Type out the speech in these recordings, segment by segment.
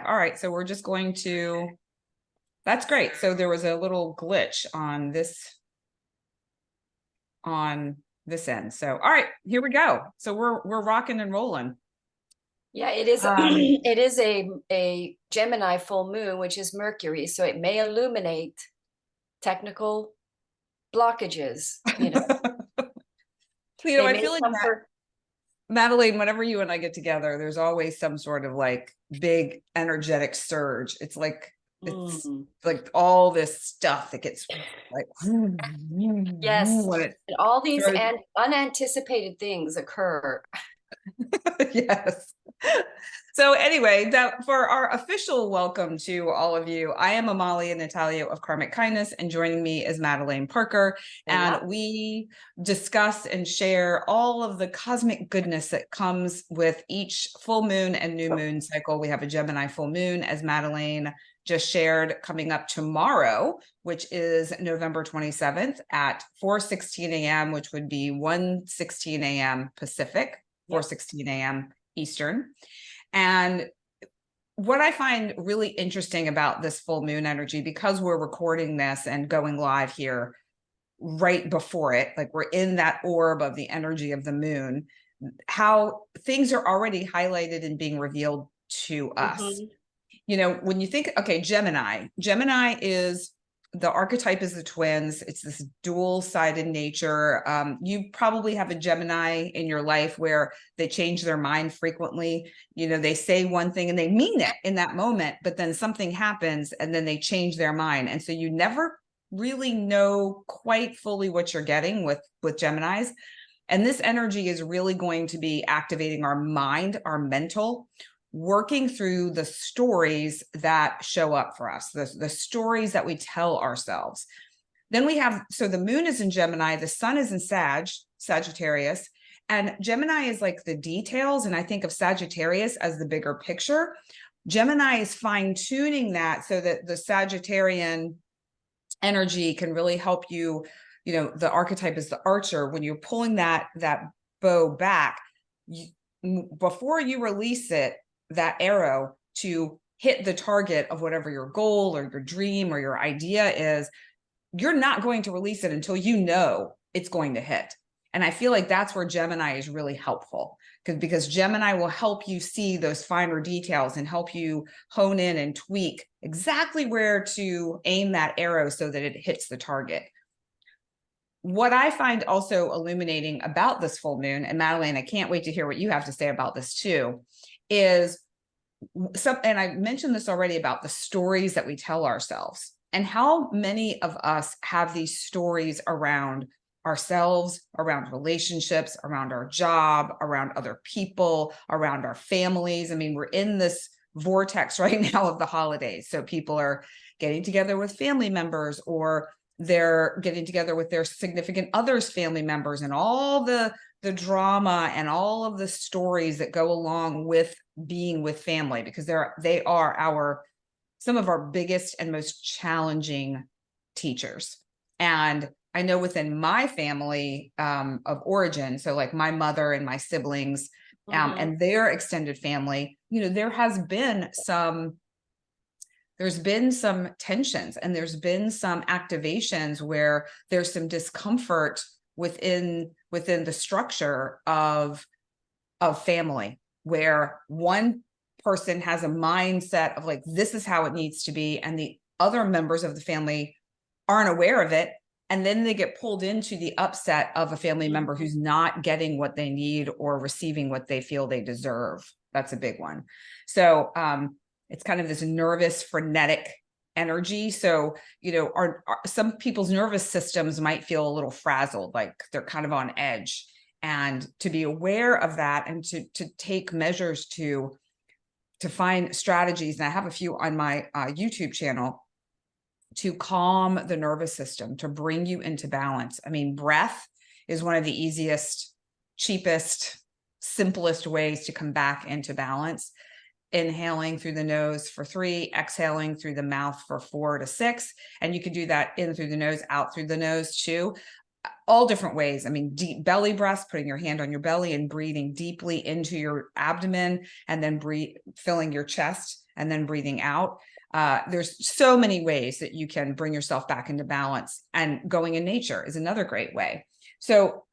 All right, so we're just going to, that's great. So there was a little glitch on this end. So, all right, here we go. So we're rocking and rolling. Yeah, it is. It is a Gemini full moon, which is Mercury, so it may illuminate technical blockages. You know, They I may feel like come that, for. Madeline, whenever you and I get together, there's always some sort of like big energetic surge. It's like all this stuff that gets like Yes, when it and all these started. unanticipated things occur. Yes. So anyway, that for our official welcome to all of you, I am Amalia Natalia of Karmic Kindness, and joining me is Madeleine Parker, and we discuss and share all of the cosmic goodness that comes with each full moon and new moon cycle. We have a Gemini full moon, as Madeleine just shared, coming up tomorrow, which is November 27th at 4:16 a.m., which would be 1:16 a.m. Pacific. 4:16 a.m. Eastern. And what I find really interesting about this full moon energy, because we're recording this and going live here right before it, like we're in that orb of the energy of the moon, how things are already highlighted and being revealed to us. You know, when you think, okay, Gemini is, the archetype is the twins. It's this dual-sided nature. You probably have a Gemini in your life where they change their mind frequently. You know, they say one thing and they mean it in that moment, but then something happens and then they change their mind. And so you never really know quite fully what you're getting with Geminis. And this energy is really going to be activating our mind, our mental, working through the stories that show up for us, the stories that we tell ourselves. Then we have, so the moon is in Gemini, the sun is in Sagittarius, and Gemini is like the details. And I think of Sagittarius as the bigger picture. Gemini is fine-tuning that so that the Sagittarian energy can really help you. You know, the archetype is the archer. When you're pulling that bow back, before you release it, that arrow to hit the target of whatever your goal or your dream or your idea is, you're not going to release it until you know it's going to hit. And I feel like that's where Gemini is really helpful, because Gemini will help you see those finer details and help you hone in and tweak exactly where to aim that arrow so that it hits the target. What I find also illuminating about this full moon, and Madeleine, I can't wait to hear what you have to say about this too, is and I mentioned this already about the stories that we tell ourselves, and how many of us have these stories around ourselves, around relationships, around our job, around other people, around our families. I mean, we're in this vortex right now of the holidays. So people are getting together with family members, or they're getting together with their significant others' family members, and all the drama and all of the stories that go along with being with family, because they are some of our biggest and most challenging teachers. And I know within my family of origin, so like my mother and my siblings and their extended family, you know, there's been some tensions, and there's been some activations where there's some discomfort within the structure of family, where one person has a mindset of like, this is how it needs to be, and the other members of the family aren't aware of it, and then they get pulled into the upset of a family member who's not getting what they need or receiving what they feel they deserve. That's a big one. So it's kind of this nervous, frenetic energy. So, you know, some people's nervous systems might feel a little frazzled, like they're kind of on edge. And to be aware of that, and to take measures to find strategies. And I have a few on my YouTube channel to calm the nervous system, to bring you into balance. I mean, breath is one of the easiest, cheapest, simplest ways to come back into balance. Inhaling through the nose for 3, exhaling through the mouth for 4 to 6. And you can do that in through the nose, out through the nose too. All different ways. I mean, deep belly breaths, putting your hand on your belly and breathing deeply into your abdomen, and then filling your chest and then breathing out. There's so many ways that you can bring yourself back into balance, and going in nature is another great way. So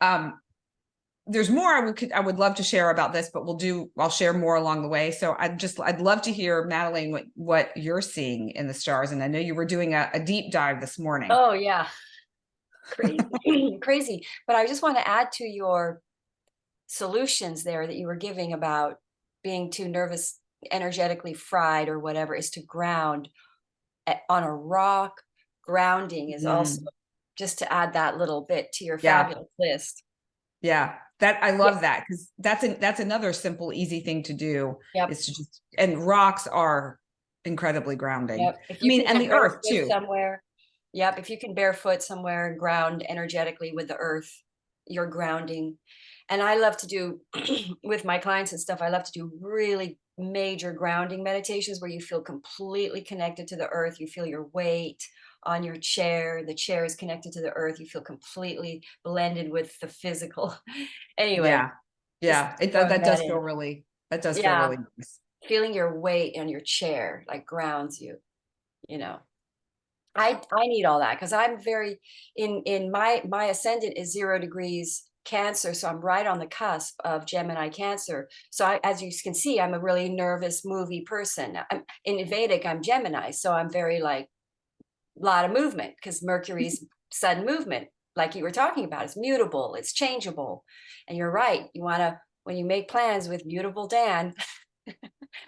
there's more I would love to share about this, but I'll share more along the way. So I'd love to hear, Madeleine, what you're seeing in the stars. And I know you were doing a deep dive this morning. Oh yeah, crazy, crazy. But I just want to add to your solutions there that you were giving about being too nervous, energetically fried or whatever, is to ground on a rock. Grounding is also, just to add that little bit to your fabulous list. Yeah, that I love that, because that's another simple, easy thing to do. Yep. Is to just, and rocks are incredibly grounding. Yep. I mean, and the earth too. Somewhere. Yep. If you can barefoot somewhere and ground energetically with the earth, you're grounding. And I love to do with my clients and stuff, I love to do really major grounding meditations where you feel completely connected to the earth. You feel your weight on your chair. The chair is connected to the earth. You feel completely blended with the physical. Anyway. Yeah. That does feel really nice. Feeling your weight on your chair like grounds you, you know. I need all that, because I'm very in my ascendant is 0 degrees Cancer, so I'm right on the cusp of Gemini Cancer. So as you can see, I'm a really nervous, movie person. In Vedic, I'm Gemini, so I'm very like a lot of movement, because Mercury's sudden movement, like you were talking about, is mutable, it's changeable. And you're right, you want to, when you make plans with mutable Dan,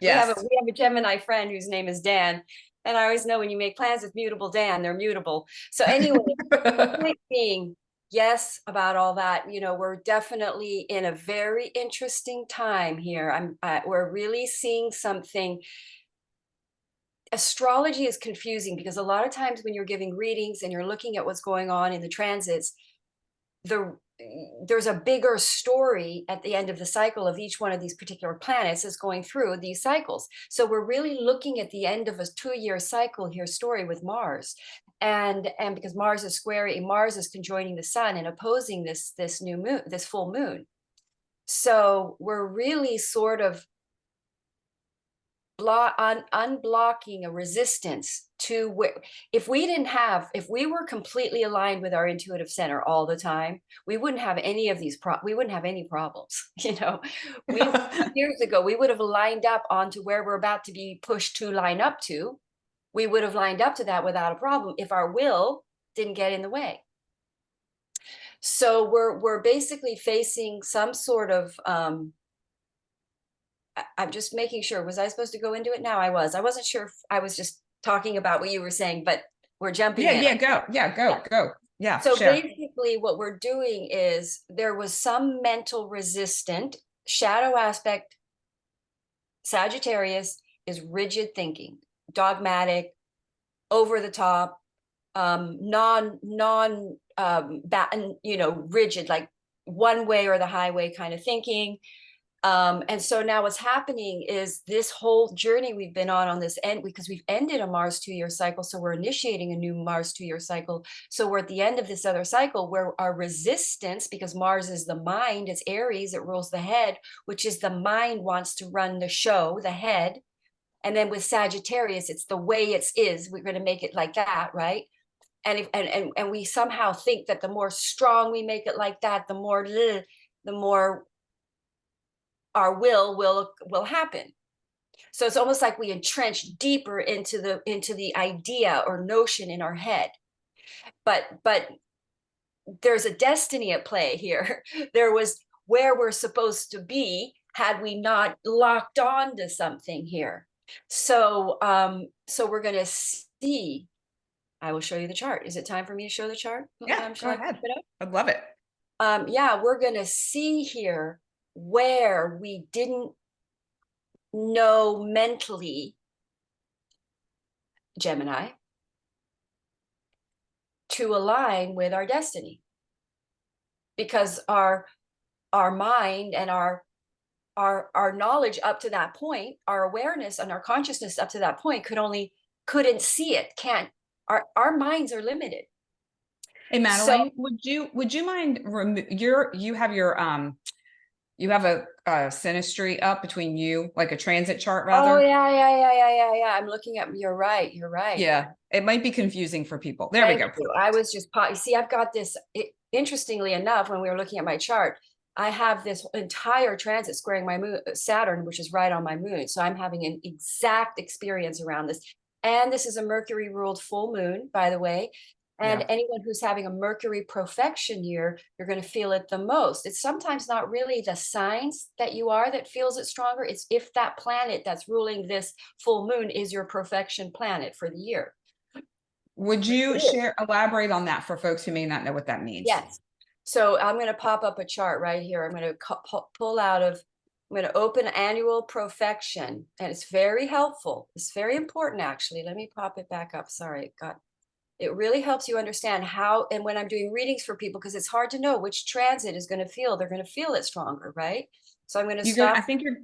yes. we have a Gemini friend whose name is Dan. And I always know when you make plans with mutable Dan, they're mutable. So anyway, the point being, yes, about all that, you know, we're definitely in a very interesting time here. We're really seeing something. Astrology is confusing, because a lot of times when you're giving readings and you're looking at what's going on in the transits, there's a bigger story at the end of the cycle of each one of these particular planets is going through these cycles. So we're really looking at the end of a 2-year cycle here, story with Mars. And because Mars is squaring, Mars is conjoining the sun and opposing this new moon, this full moon. So we're really sort of unblocking a resistance to where, if we were completely aligned with our intuitive center all the time, we wouldn't have any of these we wouldn't have any problems. You know, years ago, we would have lined up onto where we're about to be pushed to line up to. We would have lined up to that without a problem if our will didn't get in the way. So we're basically facing some sort of I'm just making sure, was I supposed to go into it now? I wasn't sure if I was just talking about what you were saying, but we're jumping in. Go. Yeah. So basically what we're doing is, there was some mental resistant shadow aspect. Sagittarius is rigid thinking, dogmatic, over the top, rigid, like one way or the highway kind of thinking. And so now what's happening is this whole journey we've been on this end, because we've ended a Mars 2-year cycle. So we're initiating a new Mars 2-year cycle. So we're at the end of this other cycle where our resistance, because Mars is the mind, it's Aries, it rules the head, which is the mind wants to run the show, the head. And then with Sagittarius, it's the way it is. We're going to make it like that, right? And we somehow think that the more strong we make it like that, the more our will happen. So it's almost like we entrench deeper into the idea or notion in our head. But there's a destiny at play here. There was where we're supposed to be had we not locked on to something here. So we're going to see. I will show you the chart. Is it time for me to show the chart? Yeah, go ahead. I'd love it. Yeah, we're going to see here where we didn't know mentally, Gemini, to align with our destiny, because our mind and our knowledge up to that point, our awareness and our consciousness up to that point couldn't see it, our minds are limited. Hey, Madeleine, would you mind you have your You have a synastry up between you, like a transit chart Oh rather. yeah. I'm looking at, you're right. You're right. Yeah, it might be confusing for people. There we Thank go. you. I was just, you see, I've got this, interestingly enough, when we were looking at my chart, I have this entire transit squaring my moon, Saturn, which is right on my moon. So I'm having an exact experience around this. And this is a Mercury ruled full moon, by the way. And Yeah. anyone who's having a Mercury profection year, you're going to feel it the most. It's sometimes not really the signs that you are that feels it stronger. It's if that planet that's ruling this full moon is your profection planet for the year. Would you elaborate on that for folks who may not know what that means? Yes. So I'm going to pop up a chart right here. I'm going to pull out of, I'm going to open annual profection, and it's very helpful. It's very important, actually. Let me pop it back up. Sorry, it really helps you understand how, and when I'm doing readings for people, because it's hard to know which transit is going to feel, they're going to feel it stronger, right? So I'm going to I stop. think you're,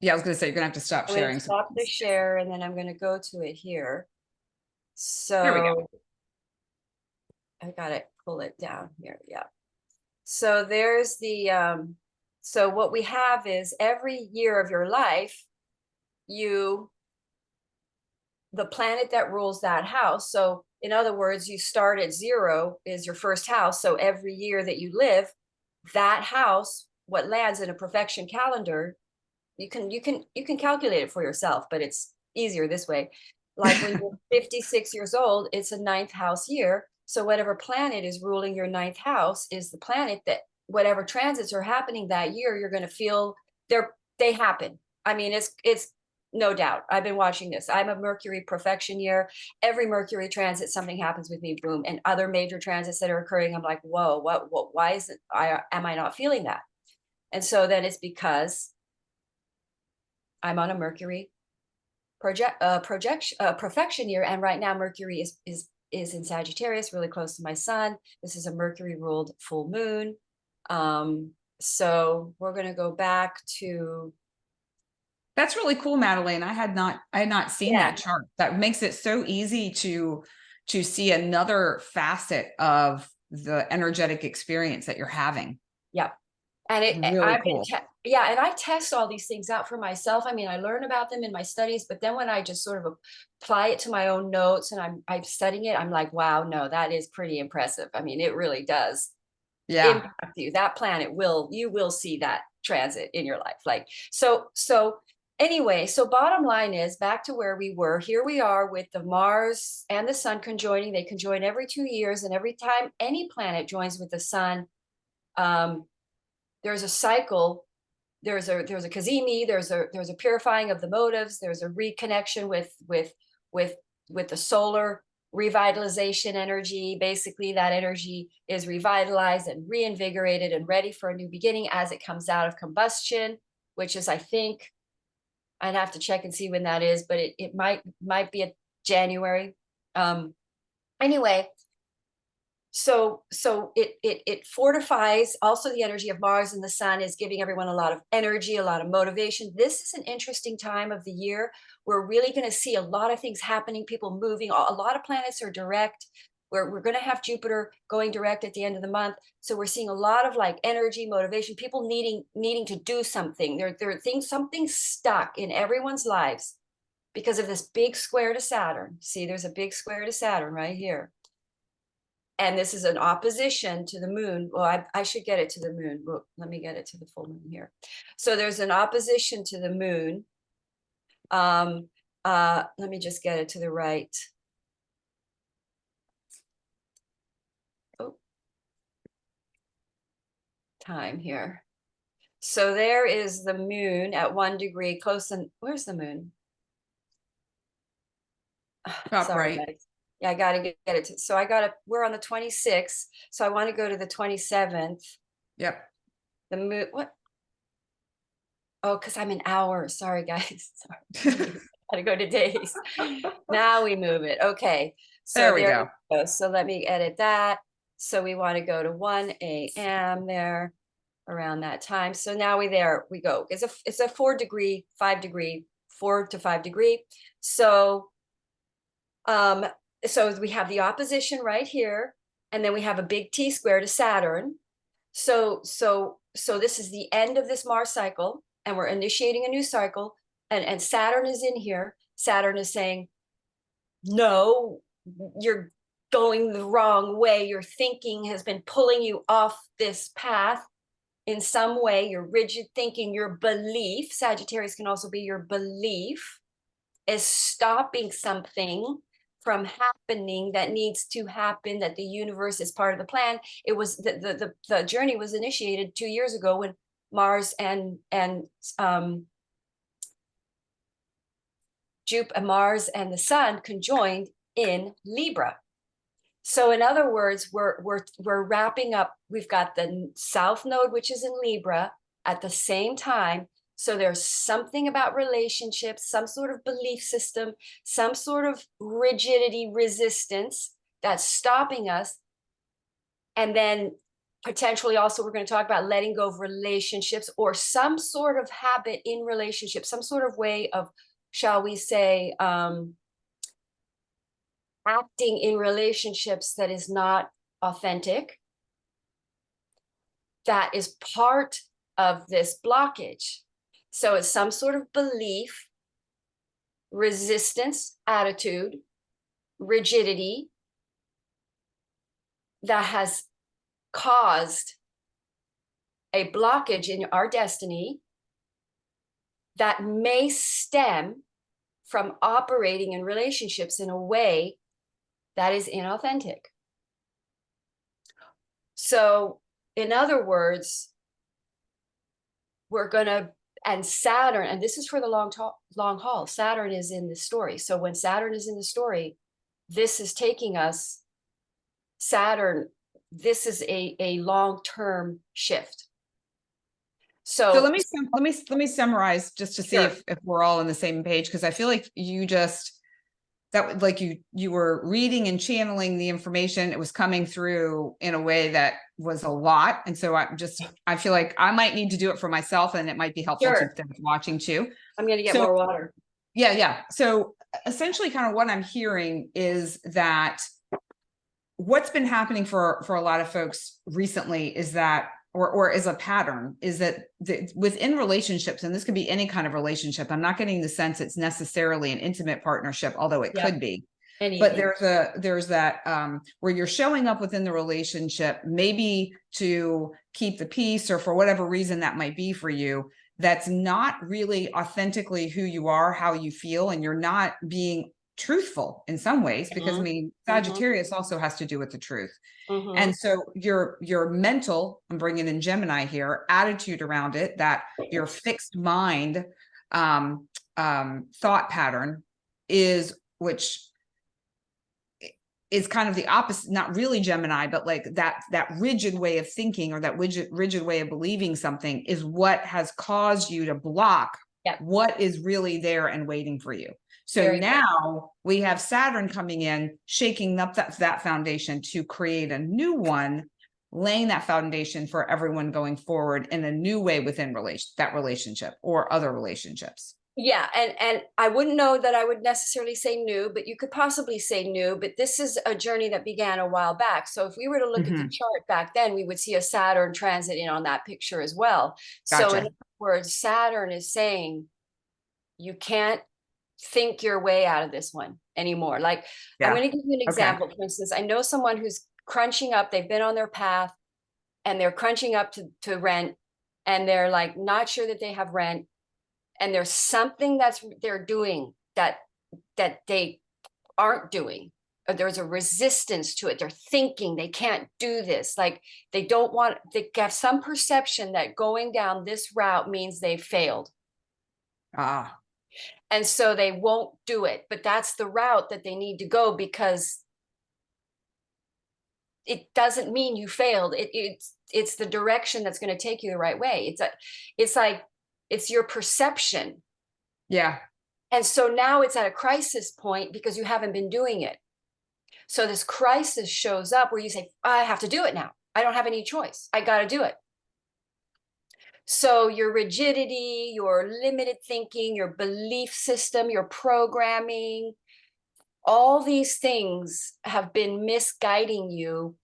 yeah, I was going to say, you're going to have to stop I'm going to sharing. stop the share, and then I'm going to go to it here. There we go. So I got to pull it down here. Yeah. So there's the, so what we have is every year of your life, the planet that rules that house. So in other words, you start at 0 is your first house. So every year that you live, that house, what lands in a perfection calendar, you can calculate it for yourself, but it's easier this way. Like when you're 56 years old, it's a 9th house year. So whatever planet is ruling your 9th house is the planet that whatever transits are happening that year, you're going to feel they happen. I mean, it's no doubt. I've been watching this. I'm a Mercury profection year. Every Mercury transit, something happens with me, boom. And other major transits that are occurring, I'm like, whoa, why is it? Am I not feeling that? And so then it's because I'm on a Mercury profection year, and right now Mercury is in Sagittarius, really close to my sun. This is a Mercury ruled full moon. So we're going to go back to. That's really cool, Madeline. I had not seen Yeah. that chart. That makes it so easy to see another facet of the energetic experience that you're having. Yeah. And Really cool. yeah, and I test all these things out for myself. I mean, I learn about them in my studies, but then when I just sort of apply it to my own notes and I'm studying it, I'm like, wow, no, that is pretty impressive. I mean, it really does Yeah. impact you. That planet you will see that transit in your life. Like, so anyway, so bottom line is back to where we were. Here we are with the Mars and the sun conjoining. They conjoin every 2 years, and every time any planet joins with the sun, there's a cycle. There's a kazemi. There's a purifying of the motives. There's a reconnection with the solar revitalization energy. Basically, that energy is revitalized and reinvigorated and ready for a new beginning as it comes out of combustion, which is, I think, I'd have to check and see when that is, but it might be a January. Anyway, so it fortifies also the energy of Mars, and the sun is giving everyone a lot of energy, a lot of motivation. This is an interesting time of the year. We're really going to see a lot of things happening, people moving. A lot of planets are direct. We're going to have Jupiter going direct at the end of the month. So we're seeing a lot of like energy, motivation, people needing to do something. There are things, something stuck in everyone's lives because of this big square to Saturn. See, there's a big square to Saturn right here. And this is an opposition to the moon. Well, I should get it to the moon. Well, let me get it to the full moon here. So there's an opposition to the moon. Let me just get it to the right. Oh, time here. So there is the moon at 1 degree close. And where's the moon? Top Sorry, right. guys. Yeah, I got to get it to, so we're on the 26th. So I want to go to the 27th. Yep. The moon, what? Oh, because I'm in hours. Sorry, guys. Sorry. Gotta go to days. Now we move it. Okay. So There we go. So let me edit that. So we want to go to 1 a.m. there around that time. So now we go. It's a 4 degree, 5 degree, 4 to 5 degree. So so we have the opposition right here, and then we have a big T square to Saturn. So so this is the end of this Mars cycle, and we're initiating a new cycle, and Saturn is in here. Saturn is saying, no, you're going the wrong way. Your thinking has been pulling you off this path in some way. Your rigid thinking, your belief, Sagittarius can also be your belief, is stopping something from happening that needs to happen, that the universe is part of the plan. It was the journey was initiated 2 years ago when Mars and Mars and the Sun conjoined in Libra. So in other words, we're wrapping up. We've got the South Node, which is in Libra, at the same time. So there's something about relationships, some sort of belief system, some sort of rigidity, resistance that's stopping us. And then potentially also we're going to talk about letting go of relationships, or some sort of habit in relationships, some sort of way of, shall we say, acting in relationships that is not authentic. That is part of this blockage. So it's some sort of belief, resistance, attitude, rigidity that has caused a blockage in our destiny that may stem from operating in relationships in a way that is inauthentic. So in other words, we're going to, and Saturn, and this is for the long haul, Saturn is in the story. So when Saturn is in the story, this is taking us, Saturn, this is a long-term shift. So let me summarize just to see if we're all on the same page, because I feel like you just, that like you were reading and channeling the information. It was coming through in a way that was a lot. And so I feel like I might need to do it for myself, and it might be helpful to them watching too. I'm going to get more water. Yeah. So essentially kind of what I'm hearing is that what's been happening for a lot of folks recently is that, or is a pattern, is that within relationships, and this could be any kind of relationship, I'm not getting the sense it's necessarily an intimate partnership, although it could be. But there's that where you're showing up within the relationship, maybe to keep the peace, or for whatever reason that might be for you, that's not really authentically who you are, how you feel, and you're not being truthful in some ways, because I mean, Sagittarius also has to do with the truth. And so your mental, I'm bringing in Gemini here, attitude around it, that your fixed mind thought pattern is, which is kind of the opposite, not really Gemini, but like that rigid way of thinking, or that rigid way of believing something, is what has caused you to block what is really there and waiting for you. So now we have Saturn coming in, shaking up that foundation to create a new one, laying that foundation for everyone going forward in a new way within that relationship or other relationships. Yeah, and I wouldn't know that I would necessarily say new, but you could possibly say new, but this is a journey that began a while back. So if we were to look at the chart back then, we would see a Saturn transit in on that picture as well. Gotcha. So in other words, Saturn is saying, you can't think your way out of this one anymore. Like, I'm going to give you an example. For instance, I know someone who's crunching up, they've been on their path and they're crunching up to rent, and they're like not sure that they have rent, and there's something they're doing that they aren't doing, or there's a resistance to it. They're thinking they can't do this, like they have some perception that going down this route means they've failed. And so they won't do it, but that's the route that they need to go, because it doesn't mean you failed. It's the direction that's going to take you the right way. It's your perception. Yeah. And so now it's at a crisis point because you haven't been doing it. So this crisis shows up where you say, I have to do it now. I don't have any choice. I got to do it. So your rigidity, your limited thinking, your belief system, your programming, all these things have been misguiding you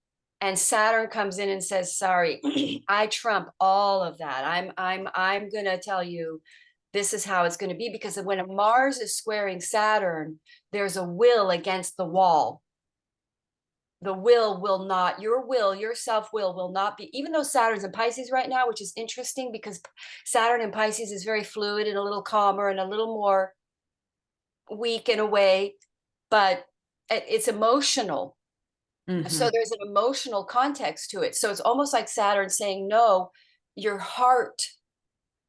And Saturn comes in and says, sorry, I trump all of that. I'm gonna tell you this is how it's going to be, because when a Mars is squaring Saturn, there's a will against the wall. The will not, your self-will will not be, even though Saturn's in Pisces right now, which is interesting because Saturn in Pisces is very fluid and a little calmer and a little more weak in a way, but it's emotional. So there's an emotional context to it. So it's almost like Saturn saying, no, your heart,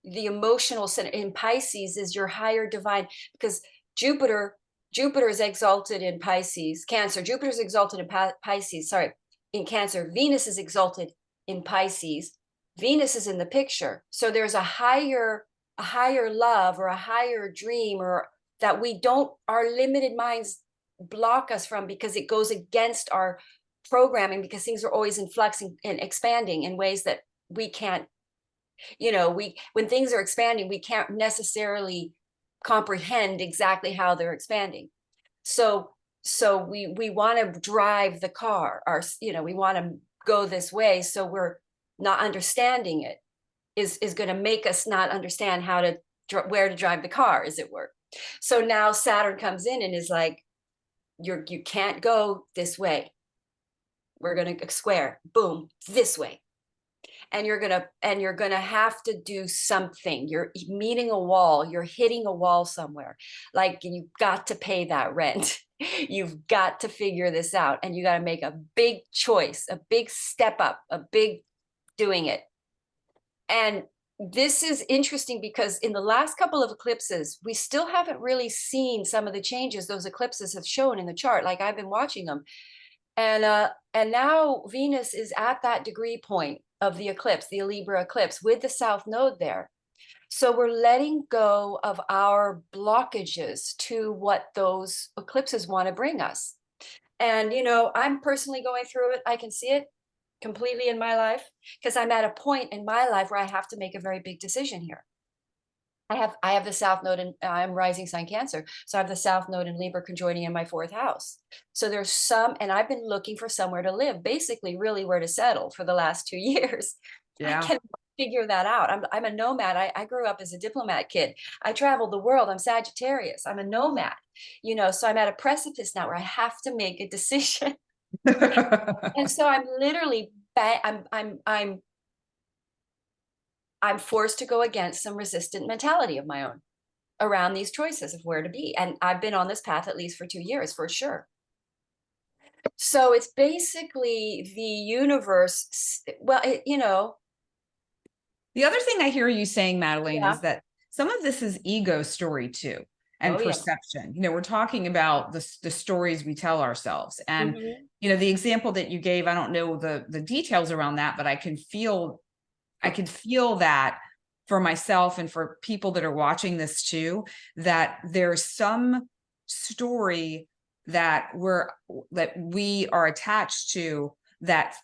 the emotional center in Pisces is your higher divine, because Jupiter is exalted in Pisces, Cancer. Jupiter is exalted in Pisces, sorry, in Cancer. Venus is exalted in Pisces. Venus is in the picture. So there's a higher love or a higher dream, or that we don't, our limited minds block us from, because it goes against our programming, because things are always in flux and expanding in ways that we can't, when things are expanding, we can't necessarily comprehend exactly how they're expanding. So we want to drive the car, we want to go this way. So we're not understanding it is going to make us not understand how to, where to drive the car, as it were. So now Saturn comes in and is like, you can't go this way. We're going to square, boom, this way. And you're gonna have to do something. You're meeting a wall, you're hitting a wall somewhere. Like, you've got to pay that rent. You've got to figure this out, and you got to make a big choice, a big step up, a big doing it. And this is interesting because in the last couple of eclipses, we still haven't really seen some of the changes those eclipses have shown in the chart. Like, I've been watching them. And now Venus is at that degree point of the eclipse, the Libra eclipse, with the South Node there. So we're letting go of our blockages to what those eclipses want to bring us. And, I'm personally going through it. I can see it completely in my life, because I'm at a point in my life where I have to make a very big decision here. I have the South Node, and I'm rising sign Cancer. So I have the South Node in Libra conjoining in my 4th house. So there's and I've been looking for somewhere to live, basically really where to settle for the last 2 years. Yeah. I can figure that out. I'm a nomad. I grew up as a diplomat kid. I traveled the world. I'm Sagittarius. I'm a nomad, so I'm at a precipice now where I have to make a decision. And so I'm literally, I'm forced to go against some resistant mentality of my own around these choices of where to be. And I've been on this path at least for 2 years, for sure. So it's basically the universe. Well, The other thing I hear you saying, Madeline, yeah. is that some of this is ego story too, and perception. We're talking about the stories we tell ourselves. And, the example that you gave, I don't know the details around that, but I can feel that for myself and for people that are watching this too, that there's some story that we are attached to, that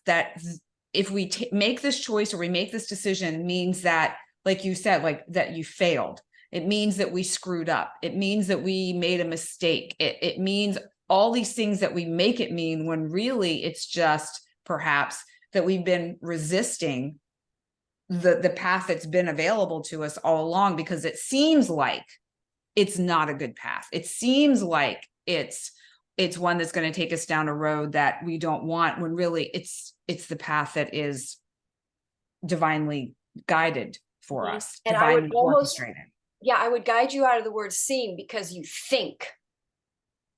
if we make this choice or we make this decision, means that, like you said, like that you failed. It means that we screwed up. It means that we made a mistake. It means all these things that we make it mean, when really it's just perhaps that we've been resisting the path that's been available to us all along, because it seems like it's not a good path. It seems like it's one that's going to take us down a road that we don't want, when really it's the path that is divinely guided for us, and divinely I would almost, orchestrated. yeah, I would guide you out of the word seem, because you think.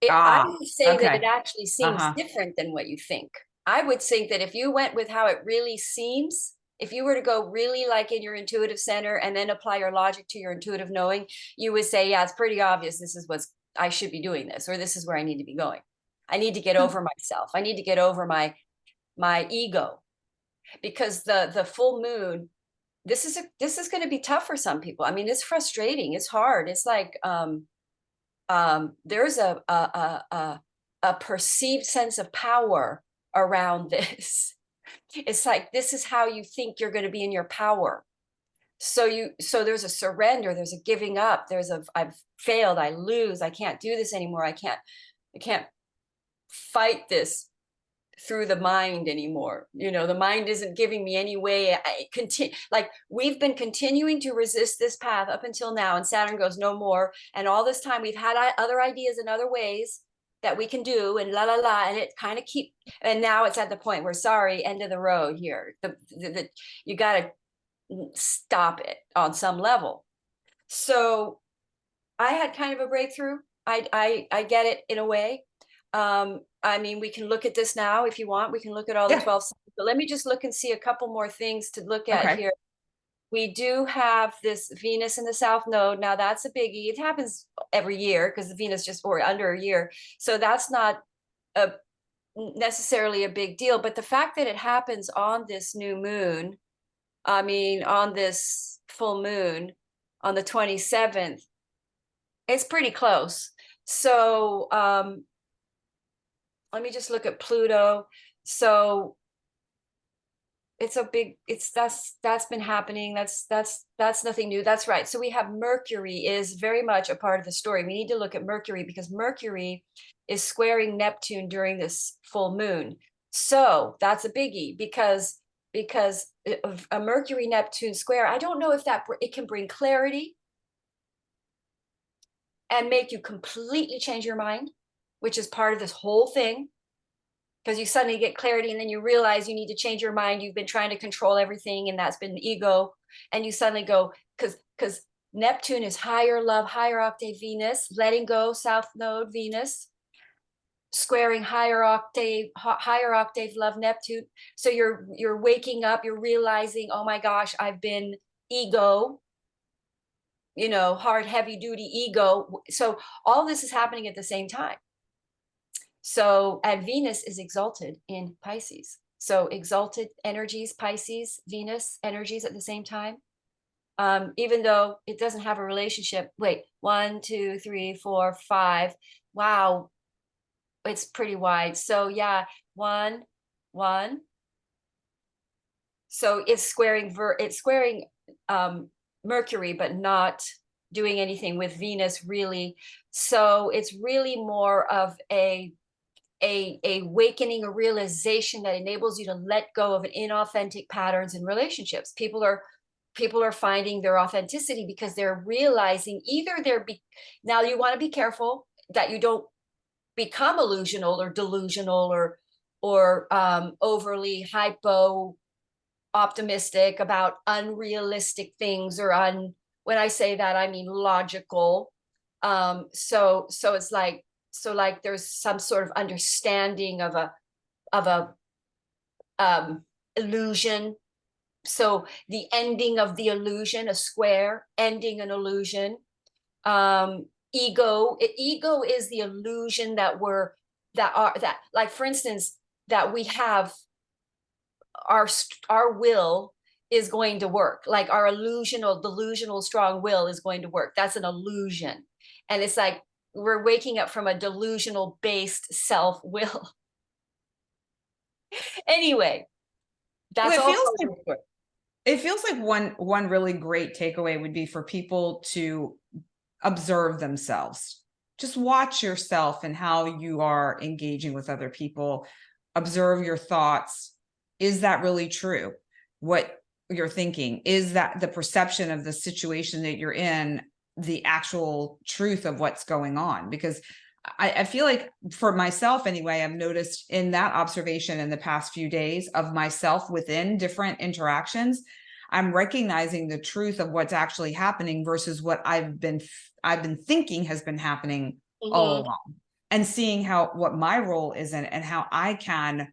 I would say that it actually seems different than what you think. I would think that if you went with how it really seems, if you were to go really like in your intuitive center and then apply your logic to your intuitive knowing, you would say, yeah, it's pretty obvious. This is I should be doing this, or this is where I need to be going. I need to get over myself. I need to get over my ego, because the full moon, this is going to be tough for some people. I mean, it's frustrating. It's hard. It's like, there's a perceived sense of power around this. It's like, this is how you think you're going to be in your power. So there's a surrender, there's a giving up, I've failed, I lose, I can't do this anymore, I can't fight this through the mind anymore. You know, the mind isn't giving me any way. I continue, like we've been continuing to resist this path up until now, and Saturn goes no more. And all this time we've had other ideas and other ways that we can do, and la la la, and it kind of keep. And now it's at the point where, sorry, end of the road here. You got to stop it on some level. So I had kind of a breakthrough. I get it in a way. I mean, we can look at this now if you want. We can look at all the Yeah. 12 signs, but let me just look and see a couple more things to look at Okay. here. We do have this Venus in the South Node. Now that's a biggie. It happens every year because the Venus just, or under a year. So that's not a necessarily a big deal. But the fact that it happens on this new moon, I mean, on this full moon on the 27th, it's pretty close. So let me just look at Pluto. So it's a big, that's been happening. That's nothing new. That's right. So we have Mercury is very much a part of the story. We need to look at Mercury because Mercury is squaring Neptune during this full moon. So that's a biggie because of a Mercury Neptune square. I don't know if that it can bring clarity and make you completely change your mind, which is part of this whole thing. Because you suddenly get clarity and then you realize you need to change your mind. You've been trying to control everything and that's been ego. And you suddenly go, because Neptune is higher love, higher octave Venus, letting go, South Node Venus, squaring higher octave love Neptune. So you're waking up, you're realizing, oh my gosh, I've been ego, you know, hard, heavy duty ego. So all this is happening at the same time. So, and Venus is exalted in Pisces. So exalted energies, Pisces, Venus energies at the same time. Even though it doesn't have a relationship. Wait, 1, 2, 3, 4, 5. Wow, it's pretty wide. So yeah, 1, 1. So it's squaring Mercury, but not doing anything with Venus really. So it's really more of a awakening, a realization that enables you to let go of inauthentic patterns in relationships. People are finding their authenticity because they're realizing either now you want to be careful that you don't become illusional or delusional or overly hypo optimistic about unrealistic things or when I say that I mean logical. So it's like, there's some sort of understanding of a illusion. So the ending of the illusion, a square ending an illusion. Ego is the illusion that like, for instance, that we have our will is going to work, like our delusional strong will is going to work. That's an illusion. And it's like we're waking up from a delusional based self-will. Anyway, that's Well, also it feels like one really great takeaway would be for people to observe themselves. Just watch yourself and how you are engaging with other people. Observe your thoughts. Is that really true? What you're thinking? Is that the perception of the situation that you're in, the actual truth of what's going on? Because I feel like for myself anyway, I've noticed in that observation in the past few days of myself within different interactions, I'm recognizing the truth of what's actually happening versus what I've been thinking has been happening all along, and seeing what my role is in and how I can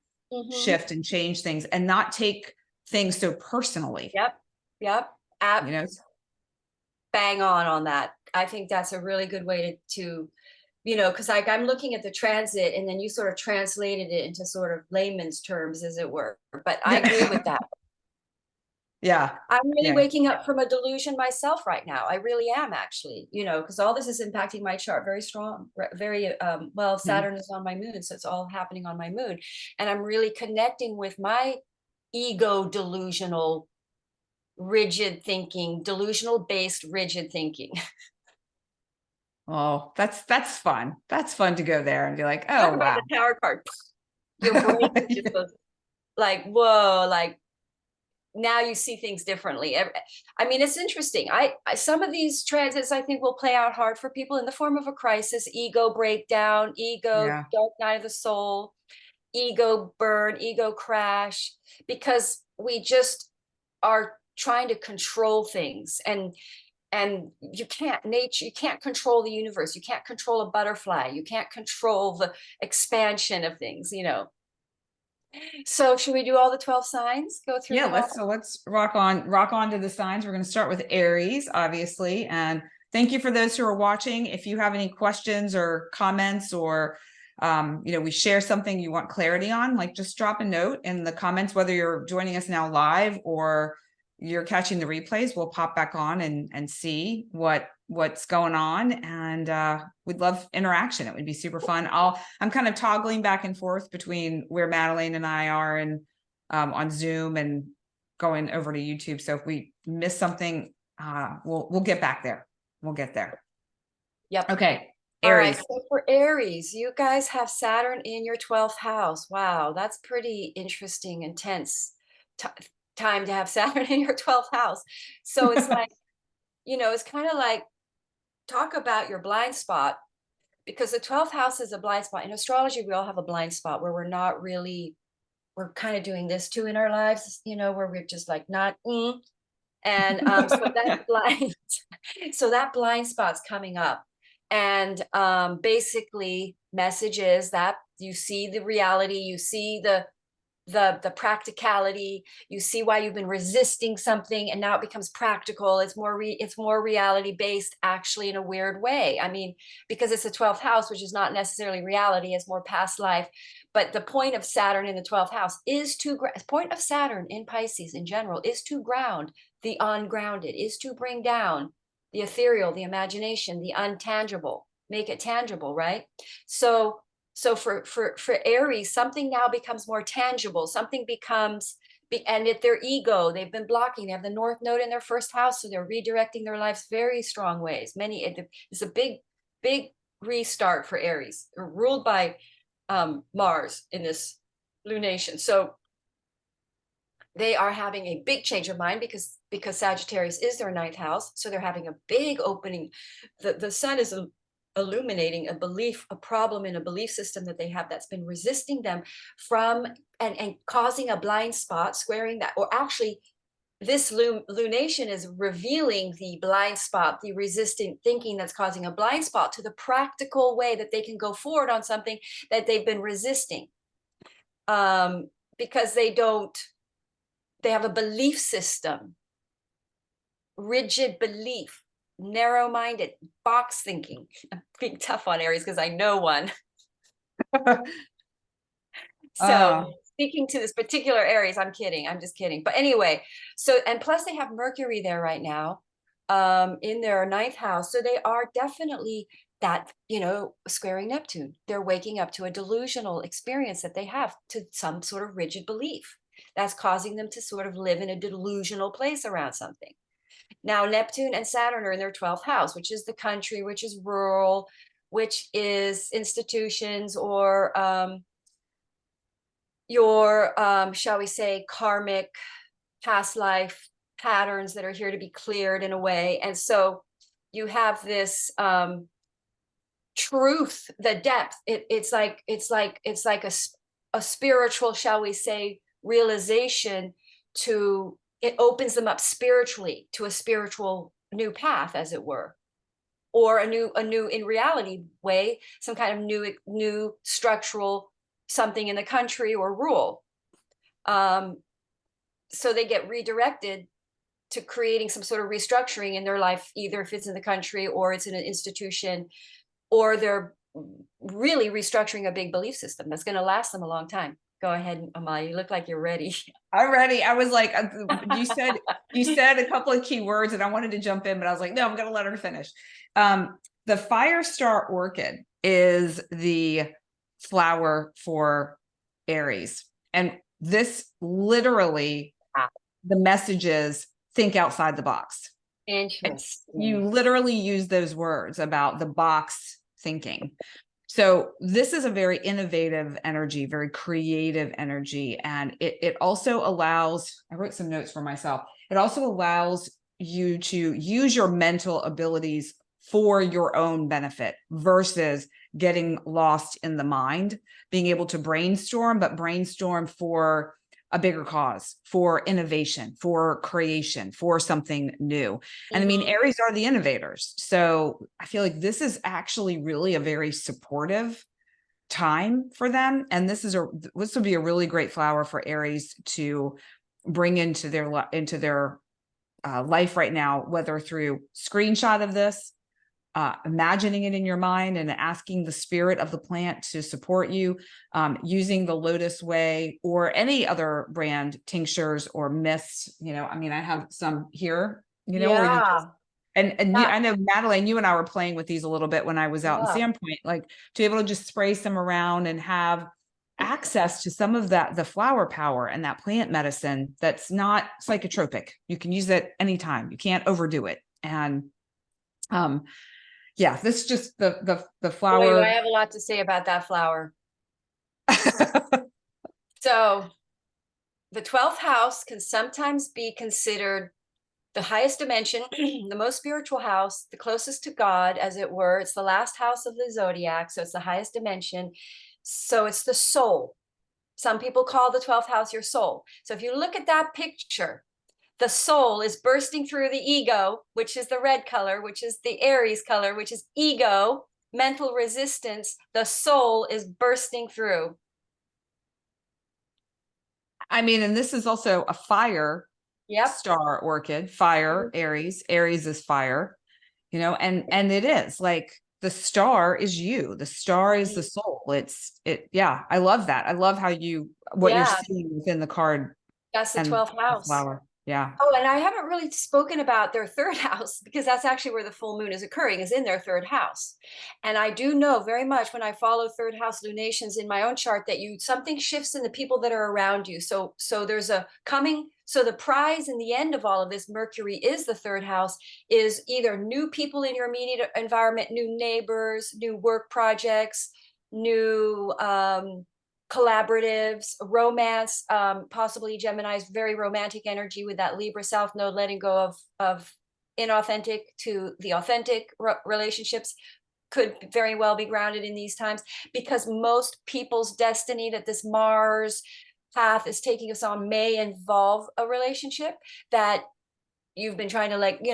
shift and change things and not take things so personally. Yep. You know, Bang on that. I think that's a really good way to because like I'm looking at the transit and then you sort of translated it into sort of layman's terms, as it were. But I agree with that. Yeah. I'm really waking up from a delusion myself right now. I really am, actually, because all this is impacting my chart very strong, very well. Saturn is on my moon, so it's all happening on my moon. And I'm really connecting with my ego delusional, rigid thinking, delusional based rigid thinking. Oh, that's fun. That's fun to go there and be like, Talk oh, about wow. the tower card. Your brain just goes like, whoa, like now you see things differently. I mean, it's interesting. Some of these transits I think will play out hard for people in the form of a crisis, ego breakdown, ego Yeah. dark night of the soul, ego burn, ego crash, because we just are trying to control things, and you can't. Nature, you can't control the universe, you can't control a butterfly, you can't control the expansion of things, you know. So should we do all the 12 signs, go through Yeah, them all? let's rock on to the signs. We're going to start with Aries, obviously. And thank you for those who are watching. If you have any questions or comments, or we share something you want clarity on, like just drop a note in the comments, whether you're joining us now live or you're catching the replays. We'll pop back on and see what's going on, and we'd love interaction. It would be super fun. I'm kind of toggling back and forth between where Madeline and I are, and on Zoom, and going over to YouTube. So if we miss something, we'll get back there. We'll get there. Yep. Okay. All right. Aries. So for Aries, you guys have Saturn in your 12th house. Wow, that's pretty interesting, intense time to have Saturn in your 12th house. So it's like, it's kind of like, talk about your blind spot, because the 12th house is a blind spot. In astrology, we all have a blind spot where we're kind of doing this too in our lives, where we're just like not, and so that blind, so that blind spot's coming up, and basically messages that you see the reality, you see the practicality, you see why you've been resisting something, and now it becomes practical. It's more reality based, actually, in a weird way. I mean, because it's the 12th house, which is not necessarily reality, it's more past life. But the point of Saturn in the 12th house is point of Saturn in Pisces in general is to ground the ungrounded, is to bring down the ethereal, the imagination, the untangible, make it tangible, right? So for Aries, something now becomes more tangible. Something becomes, and if their ego, they've been blocking, they have the North Node in their first house, so they're redirecting their lives very strong ways. It's a big restart for Aries, ruled by Mars in this lunation. So they are having a big change of mind because Sagittarius is their 9th house. So they're having a big opening. The sun is illuminating a problem in a belief system that they have that's been resisting them from, and causing a blind spot, squaring that, or actually this lunation is revealing the blind spot, the resistant thinking that's causing a blind spot to the practical way that they can go forward on something that they've been resisting, because they have a belief system, rigid belief, narrow-minded, box thinking. I'm being tough on Aries because I know one. So speaking to this particular Aries, I'm kidding. I'm just kidding. But anyway, so, and plus they have Mercury there right now, in their 9th house. So they are definitely that, squaring Neptune. They're waking up to a delusional experience that they have, to some sort of rigid belief that's causing them to sort of live in a delusional place around something. Now, Neptune and Saturn are in their 12th house, which is the country, which is rural, which is institutions, or your, shall we say, karmic past life patterns that are here to be cleared in a way. And so you have this truth, the depth. It's like a spiritual, shall we say, realization to, it opens them up spiritually to a spiritual new path, as it were, or a new in reality way, some kind of new structural something in the country or rule. So they get redirected to creating some sort of restructuring in their life, either if it's in the country or it's in an institution, or they're really restructuring a big belief system that's going to last them a long time. Go ahead, Amalia. You look like you're ready. I'm ready. I was like, you said a couple of key words, and I wanted to jump in, but I was like, no, I'm going to let her finish. The fire star orchid is the flower for Aries, and this literally, the message is think outside the box. Interesting. You literally use those words about the box thinking. So this is a very innovative energy, very creative energy. And it also allows, I wrote some notes for myself. It also allows you to use your mental abilities for your own benefit versus getting lost in the mind, being able to brainstorm, but brainstorm for a bigger cause, for innovation, for creation, for something new. And I mean, Mhm. Aries are the innovators. So I feel like this is actually really a very supportive time for them. And this would be a really great flower for Aries to bring into their life right now, whether through screenshot of this, imagining it in your mind and asking the spirit of the plant to support you, using the Lotus Way or any other brand tinctures or mists. I mean, I have some here, where you just, Yeah. and Yeah. I know Madeline, you and I were playing with these a little bit when I was out in Yeah. Sandpoint, like to be able to just spray some around and have access to some of the flower power and that plant medicine that's not psychotropic. You can use it anytime. You can't overdo it. And yeah, this is just the Boy, do I flower. have a lot to say about that flower. So the 12th house can sometimes be considered the highest dimension, the most spiritual house, the closest to God, as it were. It's the last house of the zodiac, so it's the highest dimension. So it's the soul. Some people call the 12th house your soul. So if you look at that picture, the soul is bursting through the ego, which is the red color, which is the Aries color, which is ego, mental resistance. The soul is bursting through. I mean, and this is also a fire Yep. star orchid, fire, Aries. Aries is fire, and it is like the star is you. The star is the soul. Yeah, I love that. I love what you're Yeah, seeing within the card that's the and 12th the house. flower. Yeah. Oh, and I haven't really spoken about their third house because that's actually where the full moon is occurring, is in their third house. And I do know very much when I follow third house lunations in my own chart that something shifts in the people that are around you. So there's a coming. So the prize in the end of all of this, Mercury is the third house, is either new people in your immediate environment, new neighbors, new work projects, new collaboratives, romance, possibly Gemini's very romantic energy with that Libra South Node, letting go of inauthentic to the authentic relationships could very well be grounded in these times, because most people's destiny that this Mars path is taking us on may involve a relationship that you've been trying to let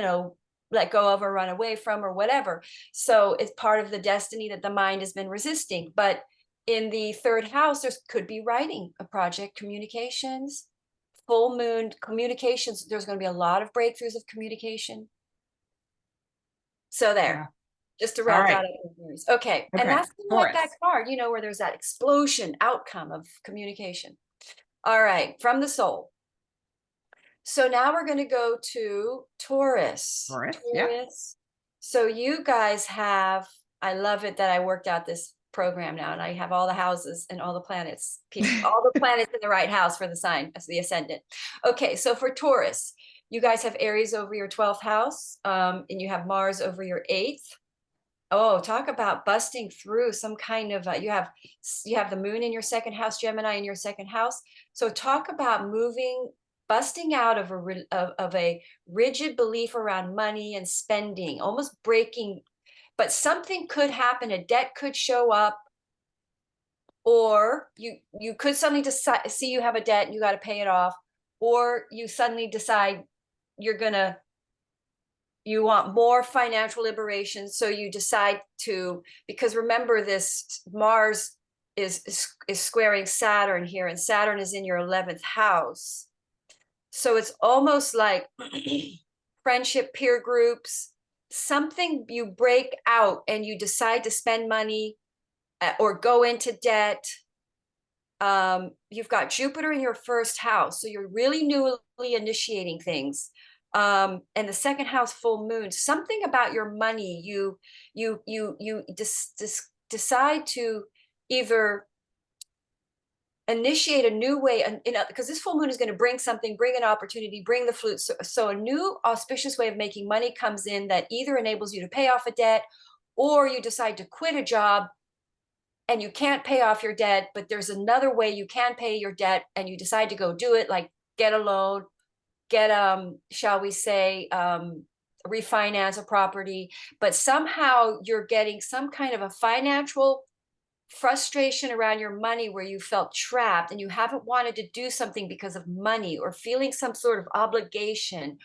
go of or run away from or whatever. So it's part of the destiny that the mind has been resisting. But in the third house, there could be writing a project, communications, full moon communications. There's going to be a lot of breakthroughs of communication. So Yeah. there, just to All wrap that right. up. Okay. And Okay. that's kind of like that Taurus. card, where there's that explosion outcome of communication. All right. From the soul. So now we're going to go to Taurus. Taurus. Yeah. Taurus. So you guys have, I love it that I worked out this program now and I have all the houses and all the planets, all the planets in the right house for the sign, as the ascendant. Okay, so for Taurus, you guys have Aries over your 12th house, and you have Mars over your 8th. Oh, talk about busting through some kind of you have the moon in your second house, Gemini in your second house. So talk about busting out of a rigid belief around money and spending, almost breaking. But something could happen. A debt could show up, or you could suddenly decide, see you have a debt and you got to pay it off, or you suddenly decide you want more financial liberation, so you decide to, because remember, this Mars is squaring Saturn here, and Saturn is in your 11th house. So it's almost like friendship, peer groups, something, you break out and you decide to spend money or go into debt. You've got Jupiter in your first house, so you're really newly initiating things. And the second house, full moon, something about your money, you decide to either initiate a new way, because this full moon is going to bring something, bring an opportunity, bring the flute. So a new auspicious way of making money comes in that either enables you to pay off a debt, or you decide to quit a job and you can't pay off your debt, but there's another way you can pay your debt, and you decide to go do it, like get a loan, get shall we say, refinance a property, but somehow you're getting some kind of a financial frustration around your money where you felt trapped and you haven't wanted to do something because of money, or feeling some sort of obligation,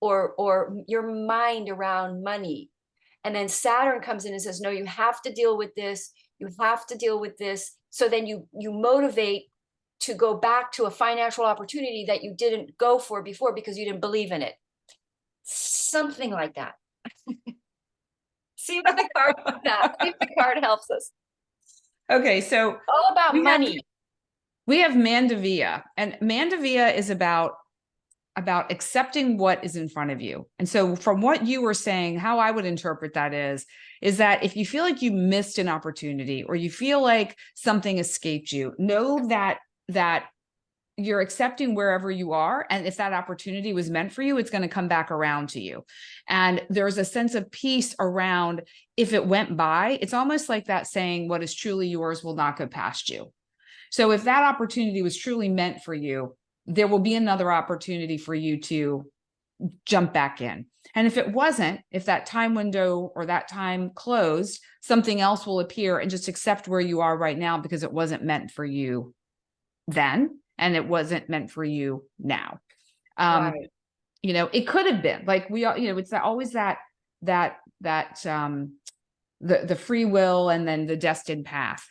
or your mind around money. And then Saturn comes in and says, no, you have to deal with this, you have to deal with this. So then you motivate to go back to a financial opportunity that you didn't go for before because you didn't believe in it. Something like that. See what the card that. See if the card helps us. Okay, so All about money. We have Mandavia, and Mandavia is about accepting what is in front of you. And so from what you were saying, how I would interpret that is that if you feel like you missed an opportunity, or you feel like something escaped you, know that you're accepting wherever you are. And if that opportunity was meant for you, it's going to come back around to you. And there's a sense of peace around, if it went by, it's almost like that saying, what is truly yours will not go past you. So if that opportunity was truly meant for you, there will be another opportunity for you to jump back in. And if it wasn't, if that time window or that time closed, something else will appear, and just accept where you are right now, because it wasn't meant for you then, and it wasn't meant for you now. Right. You know, it could have been like it's always the free will and then the destined path.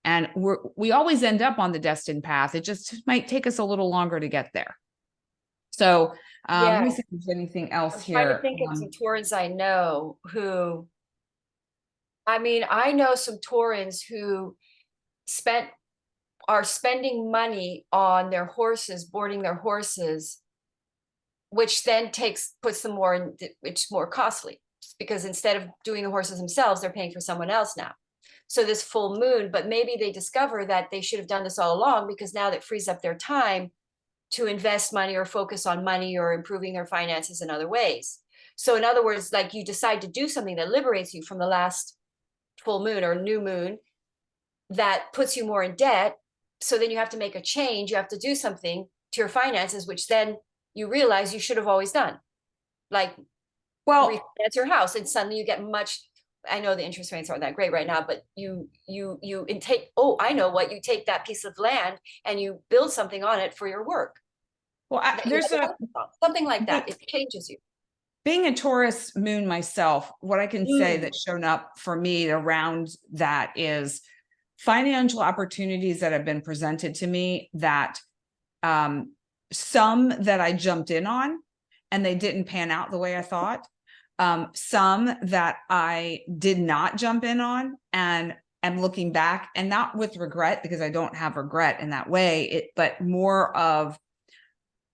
And we always end up on the destined path. It just might take us a little longer to get there. So let me see if there's anything else here. I'm trying to think of some Taurans I know who, I mean, I know some Taurans who are spending money on their horses, boarding their horses, which then puts them more in, it's more costly, because instead of doing the horses themselves, they're paying for someone else now. So this full moon, but maybe they discover that they should have done this all along, because now that frees up their time to invest money or focus on money or improving their finances in other ways. So in other words, like you decide to do something that liberates you from the last full moon or new moon that puts you more in debt. So then you have to make a change. You have to do something to your finances, which then you realize you should have always done. Like, well, refinance your house, and suddenly you get much. I know the interest rates aren't that great right now, but you take, oh, I know what, you take that piece of land and you build something on it for your work. Well, there's something like that. It changes you. Being a Taurus moon myself, what I can say that's shown up for me around that is financial opportunities that have been presented to me, that some that I jumped in on and they didn't pan out the way I thought. Some that I did not jump in on and am looking back, and not with regret, because I don't have regret in that way, but more of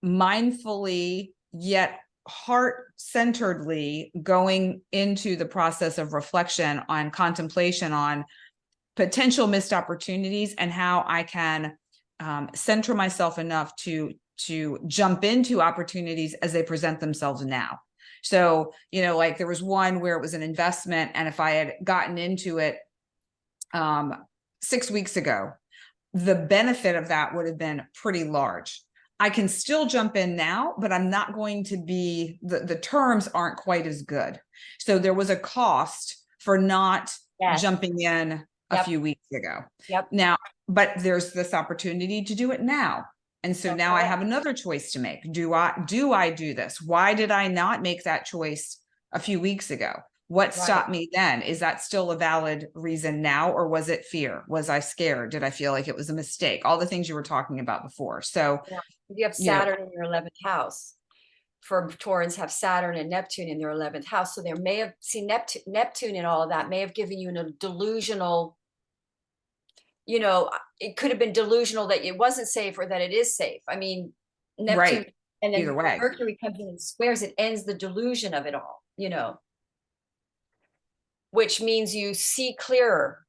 mindfully yet heart-centeredly going into the process of reflection on contemplation on potential missed opportunities, and how I can center myself enough to jump into opportunities as they present themselves now. So, like there was one where it was an investment, and if I had gotten into it 6 weeks ago, the benefit of that would have been pretty large. I can still jump in now, but I'm not going to be, the terms aren't quite as good. So there was a cost for not jumping in a few weeks ago. Now, but there's this opportunity to do it now. And so now I have another choice to make. Do I do this? Why did I not make that choice a few weeks ago? What stopped me then? Is that still a valid reason now? Or was it fear? Was I scared? Did I feel like it was a mistake? All the things you were talking about before. So you have Saturn in your 11th house. For Taurans, have Saturn and Neptune in their 11th house. So there may have seen Neptune in all of that may have given you a delusional, it could have been delusional that it wasn't safe or that it is safe. I mean, Neptune, and then either way, Mercury comes in and squares it, ends the delusion of it all, which means you see clearer.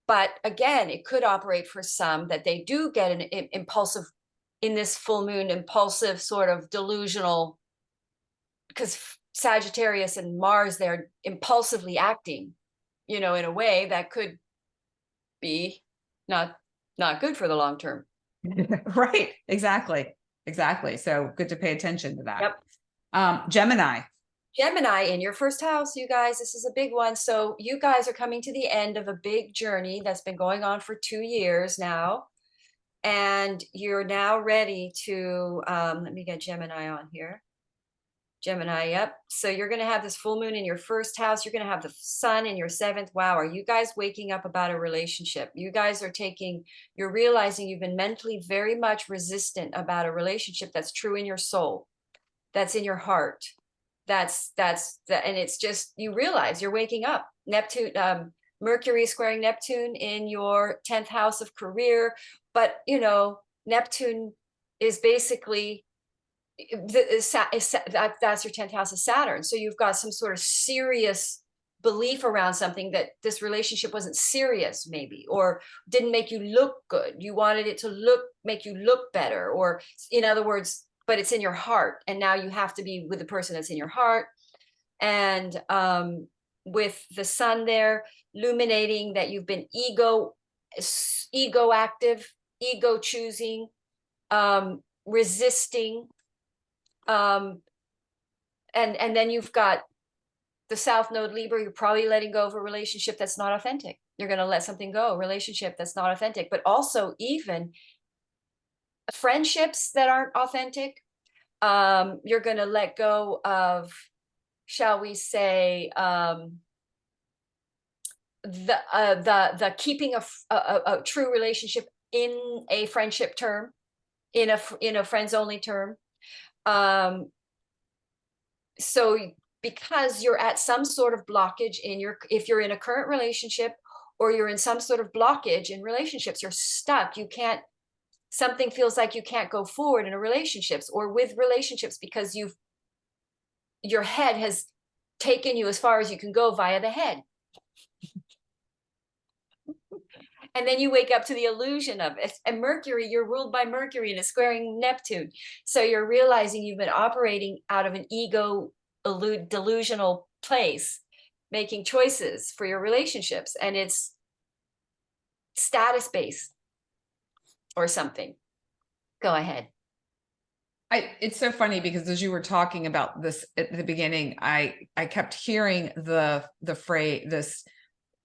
But again, it could operate for some that they do get an impulsive, in this full moon, impulsive sort of delusional, because Sagittarius and Mars, they're impulsively acting, in a way that could be not good for the long term. Right. Exactly. Exactly. So good to pay attention to that. Yep. Gemini. Gemini in your first house, you guys, this is a big one. So you guys are coming to the end of a big journey that's been going on for 2 years now. And you're now ready to, let me get Gemini on here. Gemini, yep. So you're going to have this full moon in your first house. You're going to have the sun in your seventh. Wow. Are you guys waking up about a relationship? You guys are you're realizing you've been mentally very much resistant about a relationship that's true in your soul, that's in your heart. And it's just, you realize you're waking up. Neptune, Mercury squaring Neptune in your 10th house of career. But, Neptune is basically, that's your 10th house of Saturn. So you've got some sort of serious belief around something, that this relationship wasn't serious, maybe, or didn't make you look good. You wanted it to make you look better, or in other words, but it's in your heart. And now you have to be with the person that's in your heart. And with the sun there, illuminating that you've been ego active, ego choosing, resisting, and then you've got the South Node Libra. You're probably letting go of a relationship that's not authentic. You're going to let something go, a relationship that's not authentic, but also even friendships that aren't authentic. You're going to let go of, shall we say, the keeping a true relationship in a friendship term, in a friends only term. So because you're at some sort of blockage if you're in a current relationship, or you're in some sort of blockage in relationships, you're stuck. Something feels like you can't go forward in a relationships or with relationships, because your head has taken you as far as you can go via the head. And then you wake up to the illusion of it. And Mercury, you're ruled by Mercury and it's squaring Neptune. So you're realizing you've been operating out of an ego delusional place, making choices for your relationships. And it's status based or something. Go ahead. It's so funny because as you were talking about this at the beginning, I kept hearing this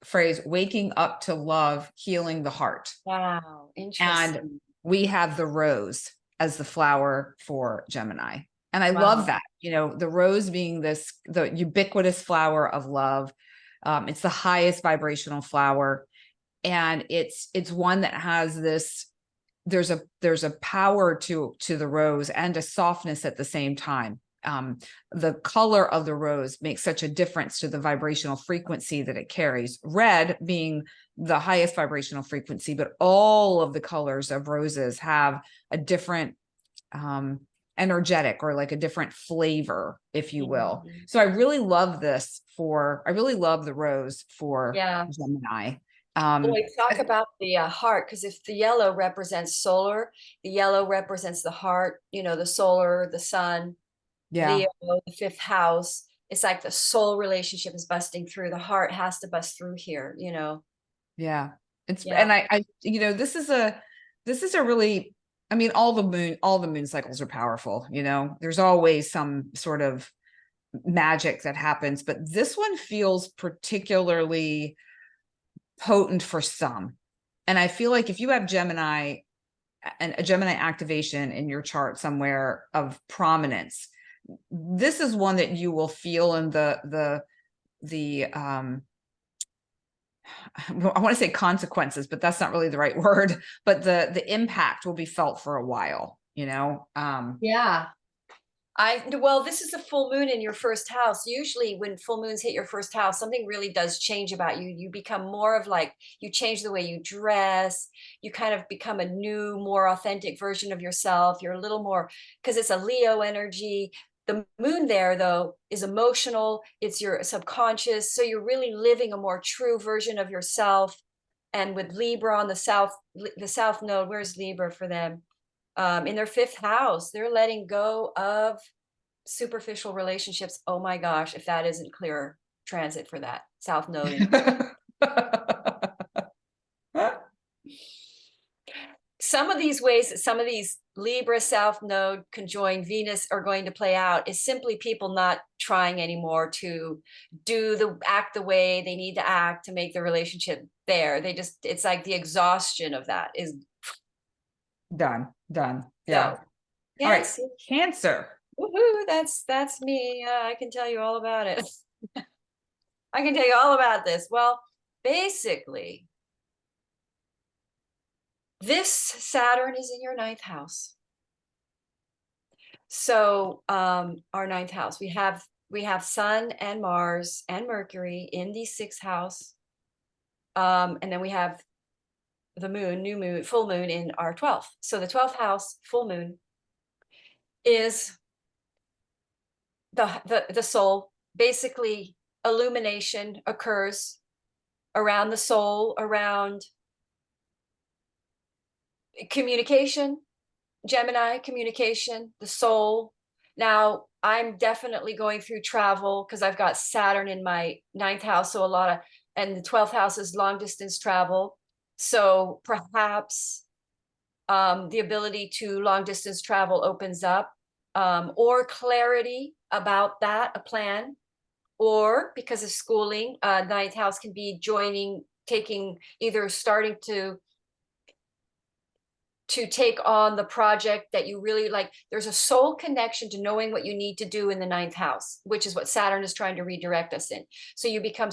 phrase, waking up to love, healing the heart. Wow, interesting. And we have the rose as the flower for Gemini. And I love that, the rose being the ubiquitous flower of love. It's the highest vibrational flower. And it's one that has this, there's a power to the rose and a softness at the same time. The color of the rose makes such a difference to the vibrational frequency that it carries. Red being the highest vibrational frequency, but all of the colors of roses have a different energetic, or like a different flavor, if you will. Mm-hmm. So I really love I really love the rose for Gemini. We talk about the heart, because if the yellow represents solar, the yellow represents the heart, the solar, the sun, Leo, the fifth house. It's like the soul relationship is busting through. The heart has to bust through here, Yeah. And I this is a really, I mean, all the moon cycles are powerful, there's always some sort of magic that happens, but this one feels particularly potent for some. And I feel like if you have Gemini and a Gemini activation in your chart somewhere of prominence, this is one that you will feel in the I want to say consequences, but that's not really the right word, but the impact will be felt for a while, Well, this is a full moon in your first house. Usually when full moons hit your first house, something really does change about you. You become more of you change the way you dress. You kind of become a new, more authentic version of yourself. You're a little more, because it's a Leo energy. The moon there, though, is emotional. It's your subconscious. So you're really living a more true version of yourself. And with Libra on the South Node, where's Libra for them? In their fifth house, they're letting go of superficial relationships. Oh my gosh, if that isn't clear transit for that South Node. some of these ways, some of these Libra South Node conjoined Venus are going to play out is simply people not trying anymore to act the way they need to act to make the relationship there. They just, it's like the exhaustion of that is Done. Yeah. so. All right. Yes. Cancer. Woohoo, that's me. I can tell you all about it. I can tell you all about this. Well, basically, this Saturn is in your ninth house. So our ninth house, we have Sun and Mars and Mercury in the sixth house. And then we have the moon, new moon, full moon in our 12th. So the 12th house, full moon, is the soul. Basically, illumination occurs around the soul, around communication, Gemini communication, the soul. Now I'm definitely going through travel because I've got Saturn in my ninth house. So and the 12th house is long distance travel. So perhaps the ability to long distance travel opens up, or clarity about that, a plan, or because of schooling, ninth house can be taking either starting to take on the project that you really like. There's a soul connection to knowing what you need to do in the ninth house, which is what Saturn is trying to redirect us in. So you become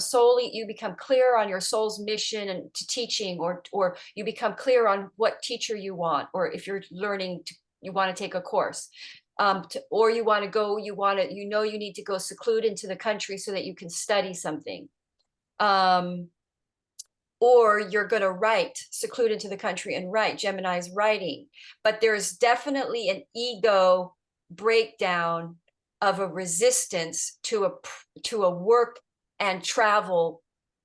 clear on your soul's mission and to teaching, or you become clear on what teacher you want, or if you're learning, you want to take a course, or you want to go, you need to go seclude into the country so that you can study something. Or you're going to seclude into the country and write. Gemini's writing. But there's definitely an ego breakdown of a resistance to a work and travel.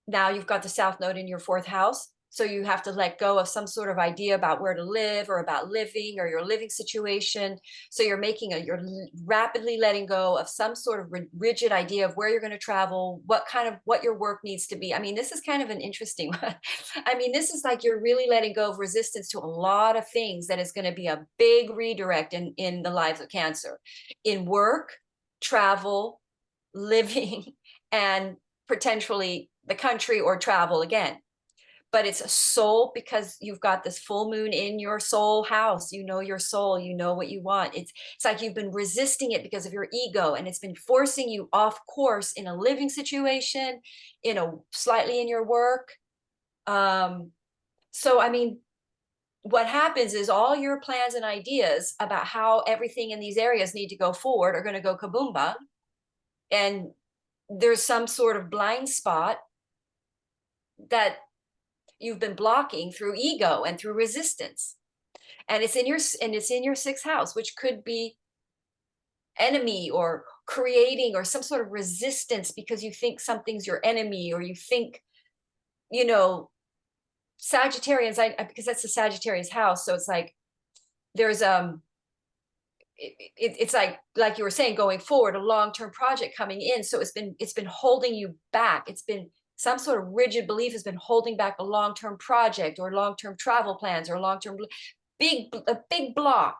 Now you've got the South Node in your fourth house. So you have to let go of some sort of idea about where to live or about living or your living situation. So you're rapidly letting go of some sort of rigid idea of where you're going to travel, what your work needs to be. I mean, this is kind of an interesting one. I mean, this is like you're really letting go of resistance to a lot of things that is going to be a big redirect in the lives of Cancer, in work, travel, living, and potentially the country or travel again. But it's a soul, because you've got this full moon in your soul house. You know your soul, you know what you want. It's like you've been resisting it because of your ego, and it's been forcing you off course in a living situation, slightly in your work. So I mean, what happens is all your plans and ideas about how everything in these areas need to go forward are going to go kaboomba, and there's some sort of blind spot that you've been blocking through ego and through resistance, and it's in your sixth house, which could be enemy or creating or some sort of resistance because you think something's your enemy, or you think, Sagittarians, because that's the Sagittarius house. So it's like there's it's like you were saying, going forward, a long-term project coming in. So it's been holding you back. It's been some sort of rigid belief has been holding back a long-term project or long-term travel plans or a big block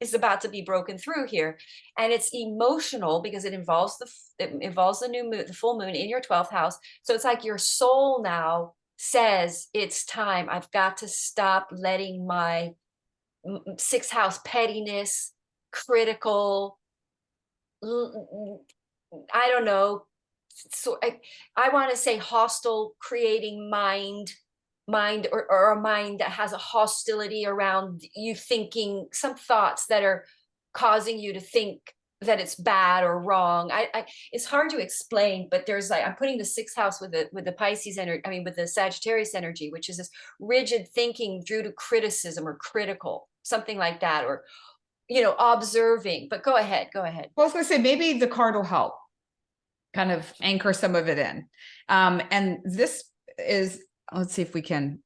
is about to be broken through here. And it's emotional because it involves the new moon, the full moon in your 12th house. So it's like your soul now says it's time. I've got to stop letting my sixth house pettiness, critical, I don't know, so I want to say hostile, creating mind or a mind that has a hostility around you, thinking some thoughts that are causing you to think that it's bad or wrong. It's hard to explain, but there's I'm putting the sixth house with the Pisces energy, with the Sagittarius energy, which is this rigid thinking due to criticism or critical, something like that, or observing. But go ahead. Well, I was going to say, maybe the card will help kind of anchor some of it in. And this is, let's see if we can,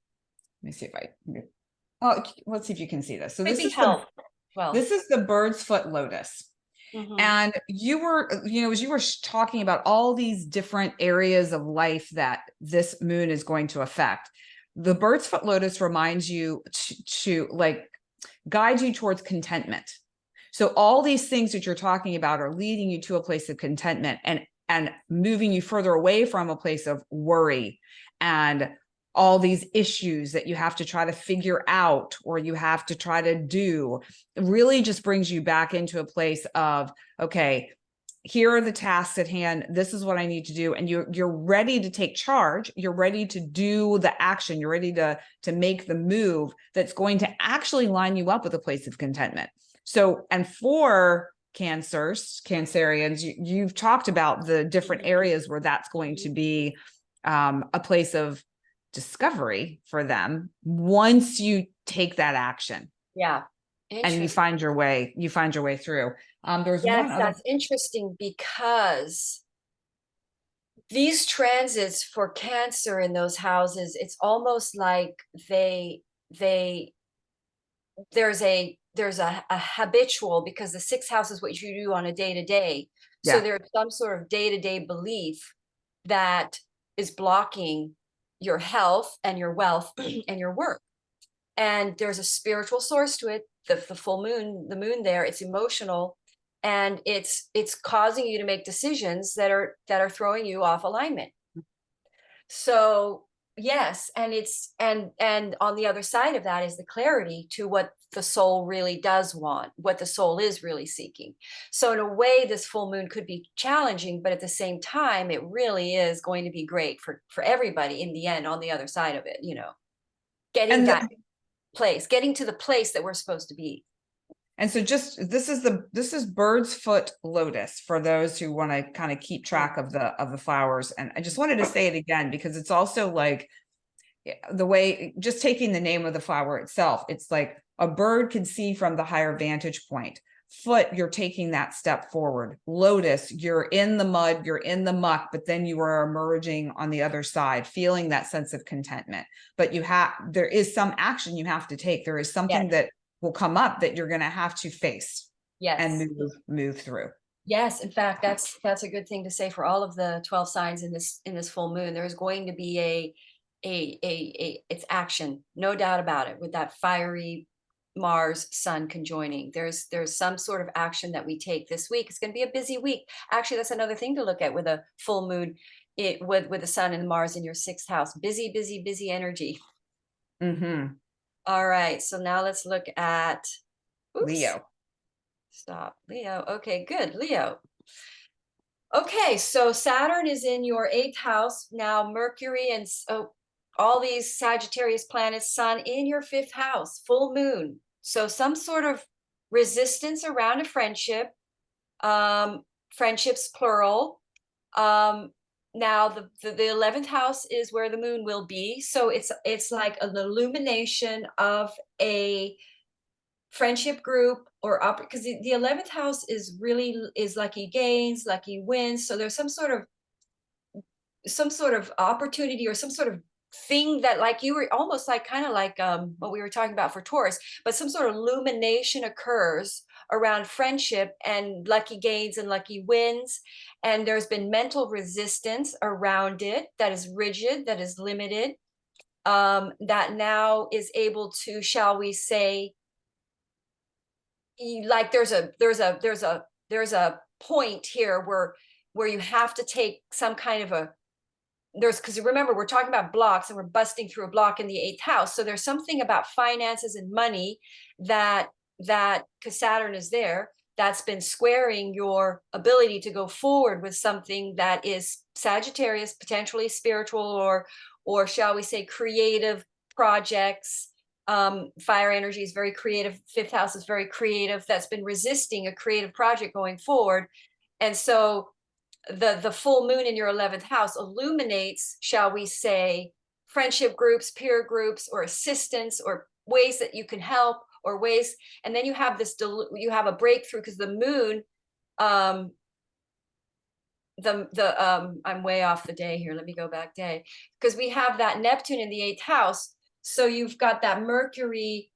let's see if you can see this. So this is this is the bird's foot lotus. Mm-hmm. And you were, as you were talking about all these different areas of life that this moon is going to affect, the bird's foot lotus reminds you to like guide you towards contentment. So all these things that you're talking about are leading you to a place of contentment and moving you further away from a place of worry and all these issues that you have to try to figure out or you have to try to do. It really just brings you back into a place of, okay, here are the tasks at hand. This is what I need to do. And you're ready to take charge. You're ready to do the action. You're ready to make the move that's going to actually line you up with a place of contentment. So, and for Cancerians, you've talked about the different areas where that's going to be a place of discovery for them once you take that action. Yeah. And you find your way through. There's Yes, one other. that's interesting because these transits for Cancer in those houses, it's almost like there's a habitual, because the sixth house is what you do on a day-to-day. So there's some sort of day-to-day belief that is blocking your health and your wealth and your work. And there's a spiritual source to it. The full moon, the moon there, it's emotional, and it's causing you to make decisions that are throwing you off alignment. So yes, and it's and on the other side of that is the clarity to what the soul really does want, what the soul is really seeking. So in a way, this full moon could be challenging, but at the same time, it really is going to be great for everybody in the end on the other side of it, you know, getting getting to the place that we're supposed to be. And so just this is bird's foot lotus for those who want to kind of keep track of the flowers. And I just wanted to say it again because it's also like the way, just taking the name of the flower itself, it's like a bird can see from the higher vantage point. Foot, you're taking that step forward. Lotus, you're in the mud, you're in the muck, but then you are emerging on the other side, feeling that sense of contentment. But there is some action you have to take. There is something that will come up that you're going to have to face and move through. Yes, in fact, that's a good thing to say for all of the 12 signs in this full moon. There's going to be it's action, no doubt about it, with that fiery Mars Sun conjoining. There's some sort of action that we take this week. It's going to be a busy week. Actually, that's another thing to look at with a full moon, with the Sun and Mars in your sixth house. Busy, busy, busy energy. Mm-hmm. All right, so now let's look at Leo. Stop. Leo. Okay, good. Leo. Okay, so Saturn is in your eighth house now. Mercury and all these Sagittarius planets, Sun in your fifth house, full moon. So some sort of resistance around a friendship, friendships plural. Now the 11th house is where the moon will be. So it's like an illumination of a friendship group or because the 11th house is lucky gains, lucky wins. So there's some sort of opportunity or some sort of thing that, like, you were almost like kind of like what we were talking about for Taurus, but some sort of illumination occurs around friendship and lucky gains and lucky wins. And there's been mental resistance around it that is rigid, that is limited, that now is able to, shall we say, like there's a point here where you have to take some kind of because remember, we're talking about blocks and we're busting through a block in the eighth house. So there's something about finances and money that because Saturn is there, that's been squaring your ability to go forward with something that is Sagittarius, potentially spiritual, or shall we say creative projects. Fire energy is very creative. Fifth house is very creative. That's been resisting a creative project going forward. And so the full moon in your 11th house illuminates, shall we say, friendship groups, peer groups, or assistance, or ways that you can help, or ways. And then you have you have a breakthrough because the moon, I'm way off the day here. Let me go back day, because we have that Neptune in the 8th house. So you've got that Mercury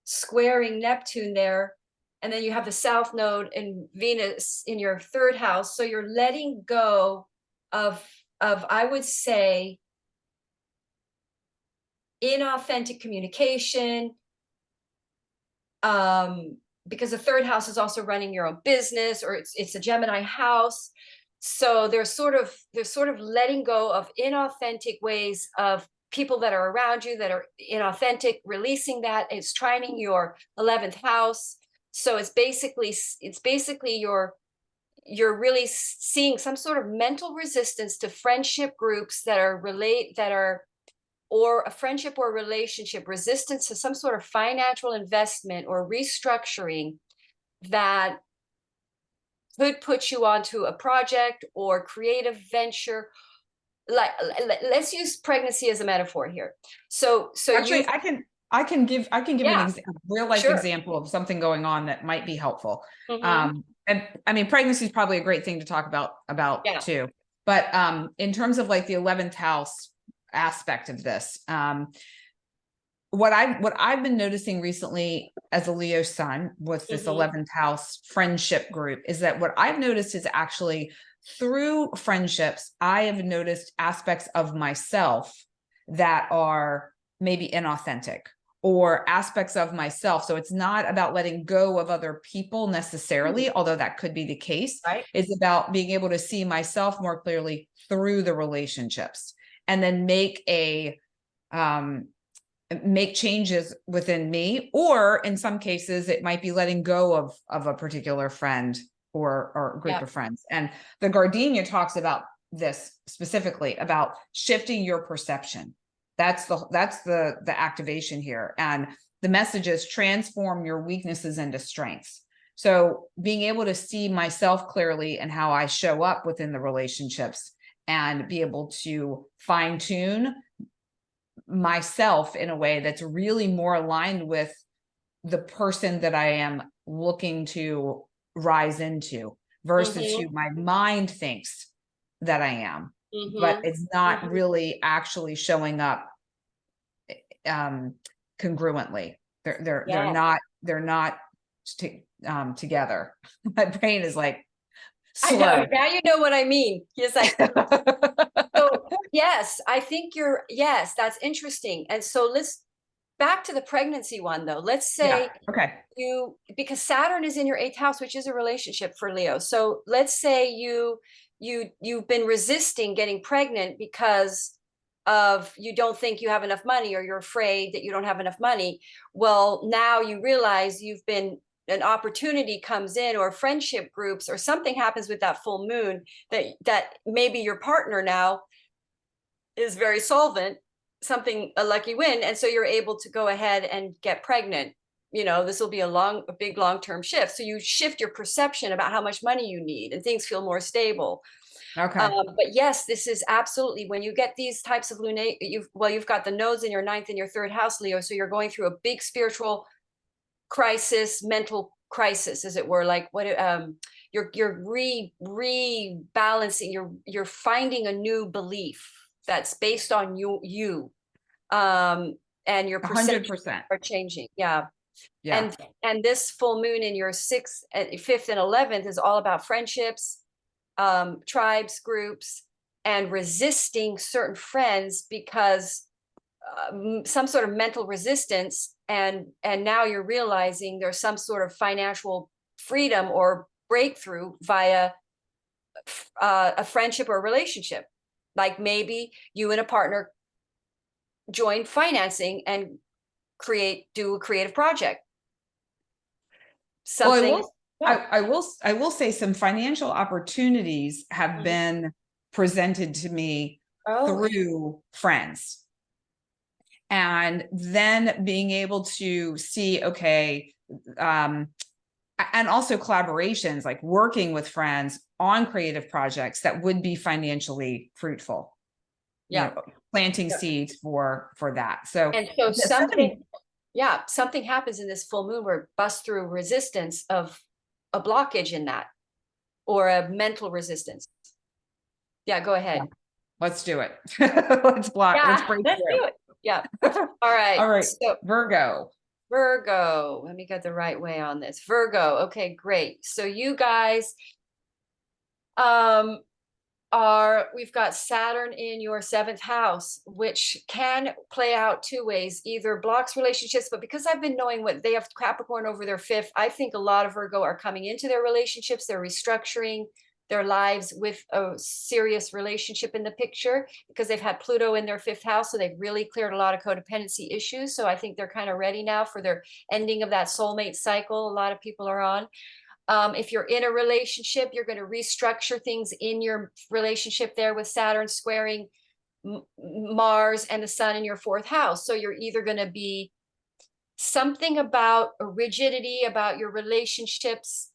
squaring Neptune there. And then you have the South Node and Venus in your 3rd house. So you're letting go of I would say, inauthentic communication, because the third house is also running your own business, or it's a Gemini house. So there's sort of letting go of inauthentic ways of people that are around you that are inauthentic, releasing that. It's trining your 11th house. So it's basically you're really seeing some sort of mental resistance to friendship groups that are or a friendship or relationship, resistance to some sort of financial investment or restructuring that could put you onto a project or creative venture. Like, let's use pregnancy as a metaphor here. So Actually, you, I can give an yeah, real life sure. example of something going on that might be helpful. Hmm. And I mean, pregnancy is probably a great thing to talk about Yeah. too. But in terms of like the 11th house aspect of this, what I've been noticing recently as a Leo sun with this Hmm. 11th house friendship group is that what I've noticed is actually through friendships, I have noticed aspects of myself that are maybe inauthentic or aspects of myself. So it's not about letting go of other people necessarily, although that could be the case. Right. It's about being able to see myself more clearly through the relationships and then make changes within me, or in some cases it might be letting go of a particular friend or group Yeah. of friends. And the gardenia talks about this specifically, about shifting your perception. That's the activation here, and the message is transform your weaknesses into strengths. So being able to see myself clearly and how I show up within the relationships and be able to fine tune myself in a way that's really more aligned with the person that I am looking to rise into versus Hmm. who my mind thinks that I am, but Hmm. it's not Hmm. really actually showing up um congruently. Yeah. They're not together. My brain is like I know. slurred. Now you know what I mean. It's like, so yes, I think yes, that's interesting. And so let's back to the pregnancy one though. Let's Yeah. say Okay. because Saturn is in your 8th house, which is a relationship for Leo. So let's say you've been resisting getting pregnant because of you don't think you have enough money, or you're afraid that you don't have enough money. Well, now you realize an opportunity comes in, or friendship groups, or something happens with that full moon that maybe your partner now is very solvent, something, a lucky win, and so you're able to go ahead and get pregnant. This will be a big long-term shift, so you shift your perception about how much money you need, and things feel more stable. Okay. But yes, this is absolutely when you get these types of you've got the nodes in your 9th and your 3rd house, Leo, so you're going through a big spiritual crisis, mental crisis, as it were. Like what you're rebalancing, you're finding a new belief that's based on and your perceptions 100%. are changing. Yeah. Yeah. And this full moon in your 6th, 5th and 11th is all about friendships, tribes, groups, and resisting certain friends because some sort of mental resistance, and now you're realizing there's some sort of financial freedom or breakthrough via a friendship or relationship. Like maybe you and a partner join financing and do a creative project, Well, something. Yeah. I will say some financial opportunities have Mhm. been presented to me Oh, through friends. And then being able to see, okay, and also collaborations, like working with friends on creative projects that would be financially fruitful, yeah. planting Yeah. seeds for that. So And so something. something happens in this full moon where it busts through resistance of a blockage in that, or a mental resistance. Yeah, go Yeah, ahead. let's do it. Let's Yeah, break let's do it. Yeah. through. All right. All right, So Virgo. Virgo, let me get the right way on this. Virgo. Okay, great. So you guys, um, we've got Saturn in your 7th house, which can play out two ways, either blocks relationships, but because I've been knowing what they have Capricorn over their 5th, I think a lot of Virgo are coming into their relationships, they're restructuring their lives with a serious relationship in the picture because they've had Pluto in their 5th house. So they've really cleared a lot of codependency issues. So I think they're kind of ready now for their ending of that soulmate cycle a lot of people are on. If you're in a relationship, you're going to restructure things in your relationship there with Saturn squaring Mars and the Sun in your 4th house. So you're either going to be something about a rigidity about your relationships,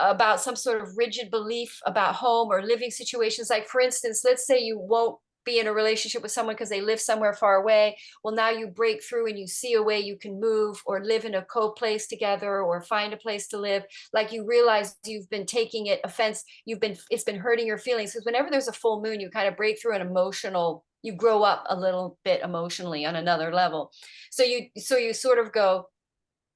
about some sort of rigid belief about home or living situations. Like, for instance, let's say you won't be in a relationship with someone because they live somewhere far away. Well, now you break through and you see a way you can move or live in a co-place together or find a place to live. Like, you realize you've been taking it offense. It's been hurting your feelings, because whenever there's a full moon, you kind of break through an emotional, you grow up a little bit emotionally on another level. So you sort of go,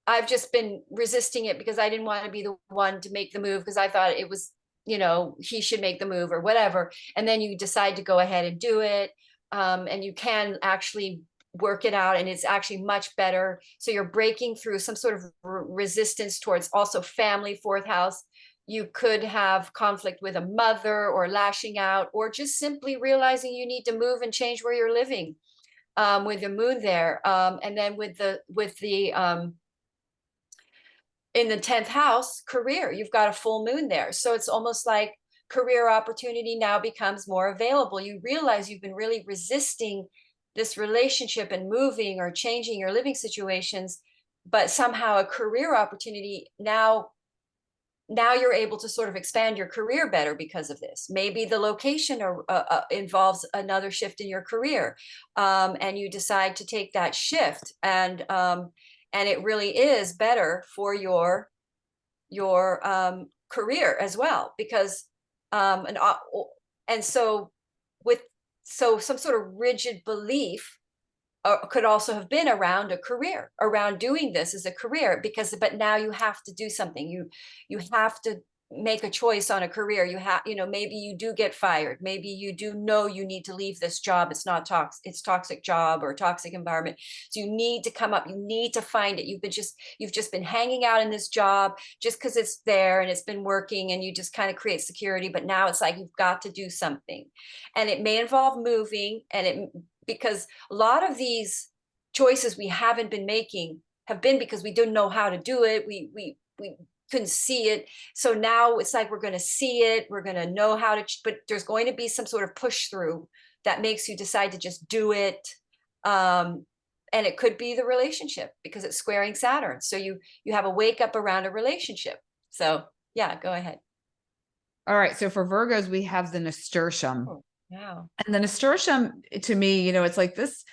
I've just been resisting it because I didn't want to be the one to make the move because I thought it was, he should make the move or whatever. And then you decide to go ahead and do it. And you can actually work it out, and it's actually much better. So you're breaking through some sort of resistance towards also family, 4th house. You could have conflict with a mother or lashing out, or just simply realizing you need to move and change where you're living, with the moon there. And then with the in the 10th house, career, you've got a full moon there. So it's almost like career opportunity now becomes more available. You realize you've been really resisting this relationship and moving or changing your living situations, but somehow a career opportunity now you're able to sort of expand your career better because of this. Maybe the location involves another shift in your career, and you decide to take that shift, and it really is better for your career as well, because and so with some sort of rigid belief could also have been around a career, around doing this as a career, but now you have to do something. You have to make a choice on a career. You have, maybe you do get fired. Maybe you do know you need to leave this job. It's not toxic, it's toxic job or toxic environment. So you need to come up, you need to find it. You've just been hanging out in this job just because it's there and it's been working and you just kind of create security. But now it's like you've got to do something. And it may involve moving, because a lot of these choices we haven't been making have been because we didn't know how to do it. We couldn't see it. So now it's like we're going to see it. We're going to know how to, but there's going to be some sort of push through that makes you decide to just do it. And it could be the relationship because it's squaring Saturn. So you have a wake up around a relationship. So yeah, go ahead. All right. So for Virgos, we have the nasturtium. Oh, wow. And the nasturtium, to me, it's like this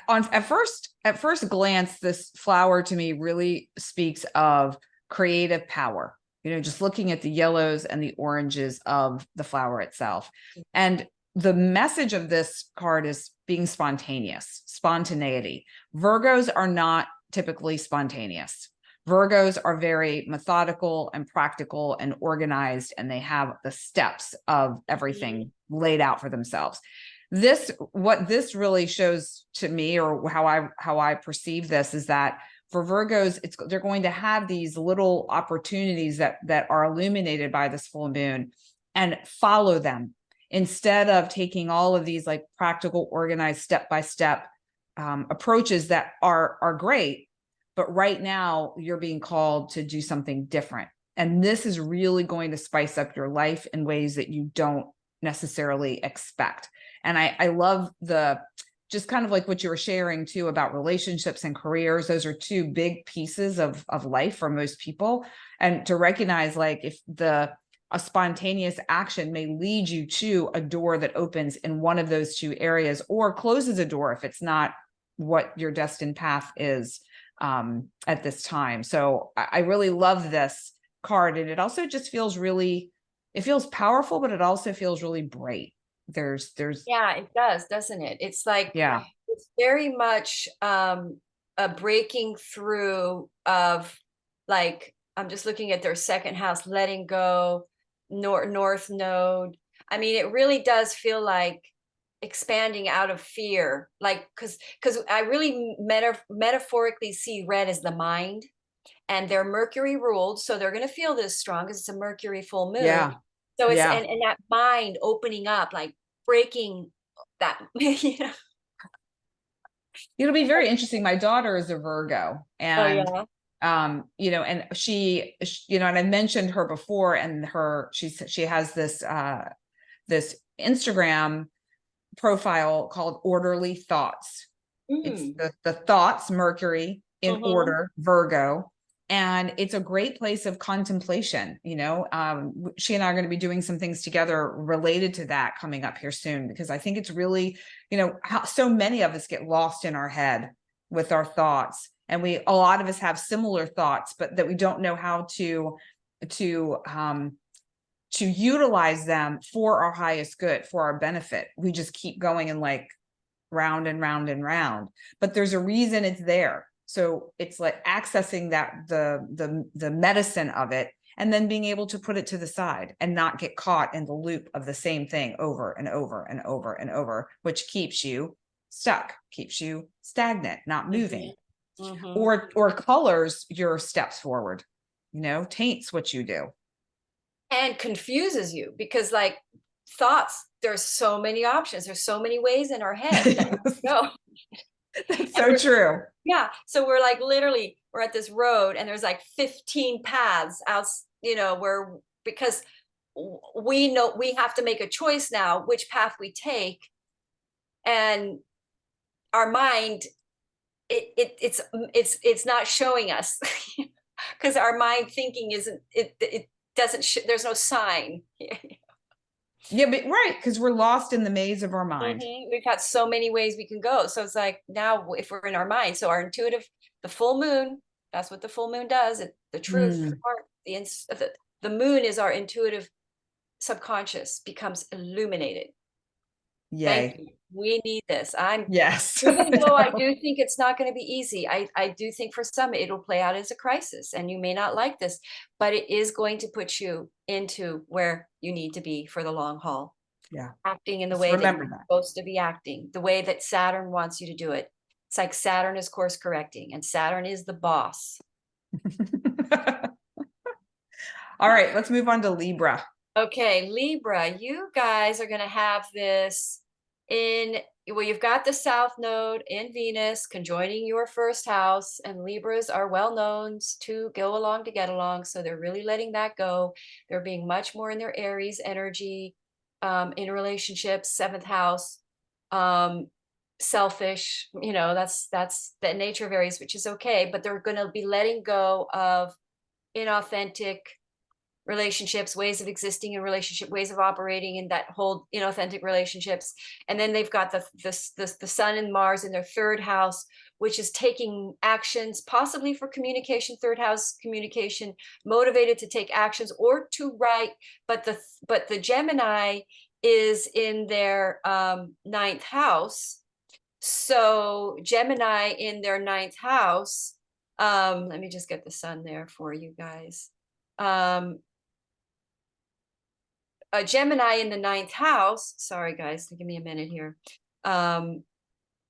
at first glance, this flower to me really speaks of creative power, just looking at the yellows and the oranges of the flower itself. And the message of this card is being spontaneous, spontaneity. Virgos are not typically spontaneous. Virgos are very methodical and practical and organized, and they have the steps of everything laid out for themselves. What this really shows to me, or how I perceive this, is that for Virgos, they're going to have these little opportunities that are illuminated by this full moon, and follow them instead of taking all of these like practical, organized, step-by-step approaches that are great. But right now you're being called to do something different. And this is really going to spice up your life in ways that you don't necessarily expect. And I love just kind of like what you were sharing too about relationships and careers. Those are two big pieces of life for most people. And to recognize, like, if a spontaneous action may lead you to a door that opens in one of those two areas, or closes a door if it's not what your destined path is at this time. So I really love this card. And it also just feels it feels powerful, but it also feels really bright. There's Yeah, it does, doesn't it? It's like, yeah, it's very much a breaking through of, like, I'm just looking at their 2nd house, letting go, north node. I mean, it really does feel like expanding out of fear, like because I really metaphorically see red as the mind, and they're Mercury ruled, so they're going to feel this strong because it's a Mercury full moon. Yeah. So it's Yeah. and that mind opening up, like breaking that, you know. It'll be very interesting. My daughter is a Virgo, Oh and yeah. and and I mentioned her before, and she has this Instagram profile called Orderly Thoughts. It's Mm. the thoughts, Mercury in Mm-hmm. order, Virgo. And it's a great place of contemplation. She and I are going to be doing some things together related to that coming up here soon, because I think it's really, how so many of us get lost in our head with our thoughts. And a lot of us have similar thoughts, but that we don't know how to utilize them for our highest good, for our benefit. We just keep going and like round and round and round, but there's a reason it's there. So it's like accessing the medicine of it, and then being able to put it to the side and not get caught in the loop of the same thing over and over and over and over, which keeps you stuck, keeps you stagnant, not moving, Mm-hmm. Mm-hmm. or colors your steps forward, taints what you do. And confuses you because, like, thoughts, there's so many options, there's so many ways in our head that we go. That's And so true. yeah, so we're like, literally, we're at this road and there's like 15 paths out, where, because we know we have to make a choice now which path we take. And our mind, it's not showing us because our mind thinking isn't, it doesn't there's no sign. Yeah, but right, because we're lost in the maze of our mind. Mm-hmm. We've got so many ways we can go. So it's like, now if we're in our mind, so our intuitive, the full moon, that's what the full moon does. The truth, the heart, the moon is our intuitive subconscious becomes illuminated. Thank Yay. you. We need this. Yes. Even though I do think it's not going to be easy, I do think for some it'll play out as a crisis and you may not like this, but it is going to put you into where you need to be for the long haul. Yeah. Acting in the Just way that remember you're that. supposed to be acting, the way that Saturn wants you to do it. It's like Saturn is course correcting, and Saturn is the boss. All right, let's move on to Libra. Okay, Libra, you guys are going to have this well, you've got the South Node in Venus conjoining your first house, and Libras are well known to go along to get along. So they're really letting that go. They're being much more in their Aries energy, in relationships, seventh house, selfish, that's the nature of Aries, which is okay, but they're going to be letting go of inauthentic relationships, ways of existing in relationship, ways of operating in that whole inauthentic relationships. And then they've got the Sun and Mars in their third house, which is taking actions, possibly for communication, third house communication, motivated to take actions or to write. But the Gemini is in their ninth house. So Gemini in their ninth house, let me just get the Sun there for you guys. A Gemini in the ninth house. Sorry, guys, give me a minute here.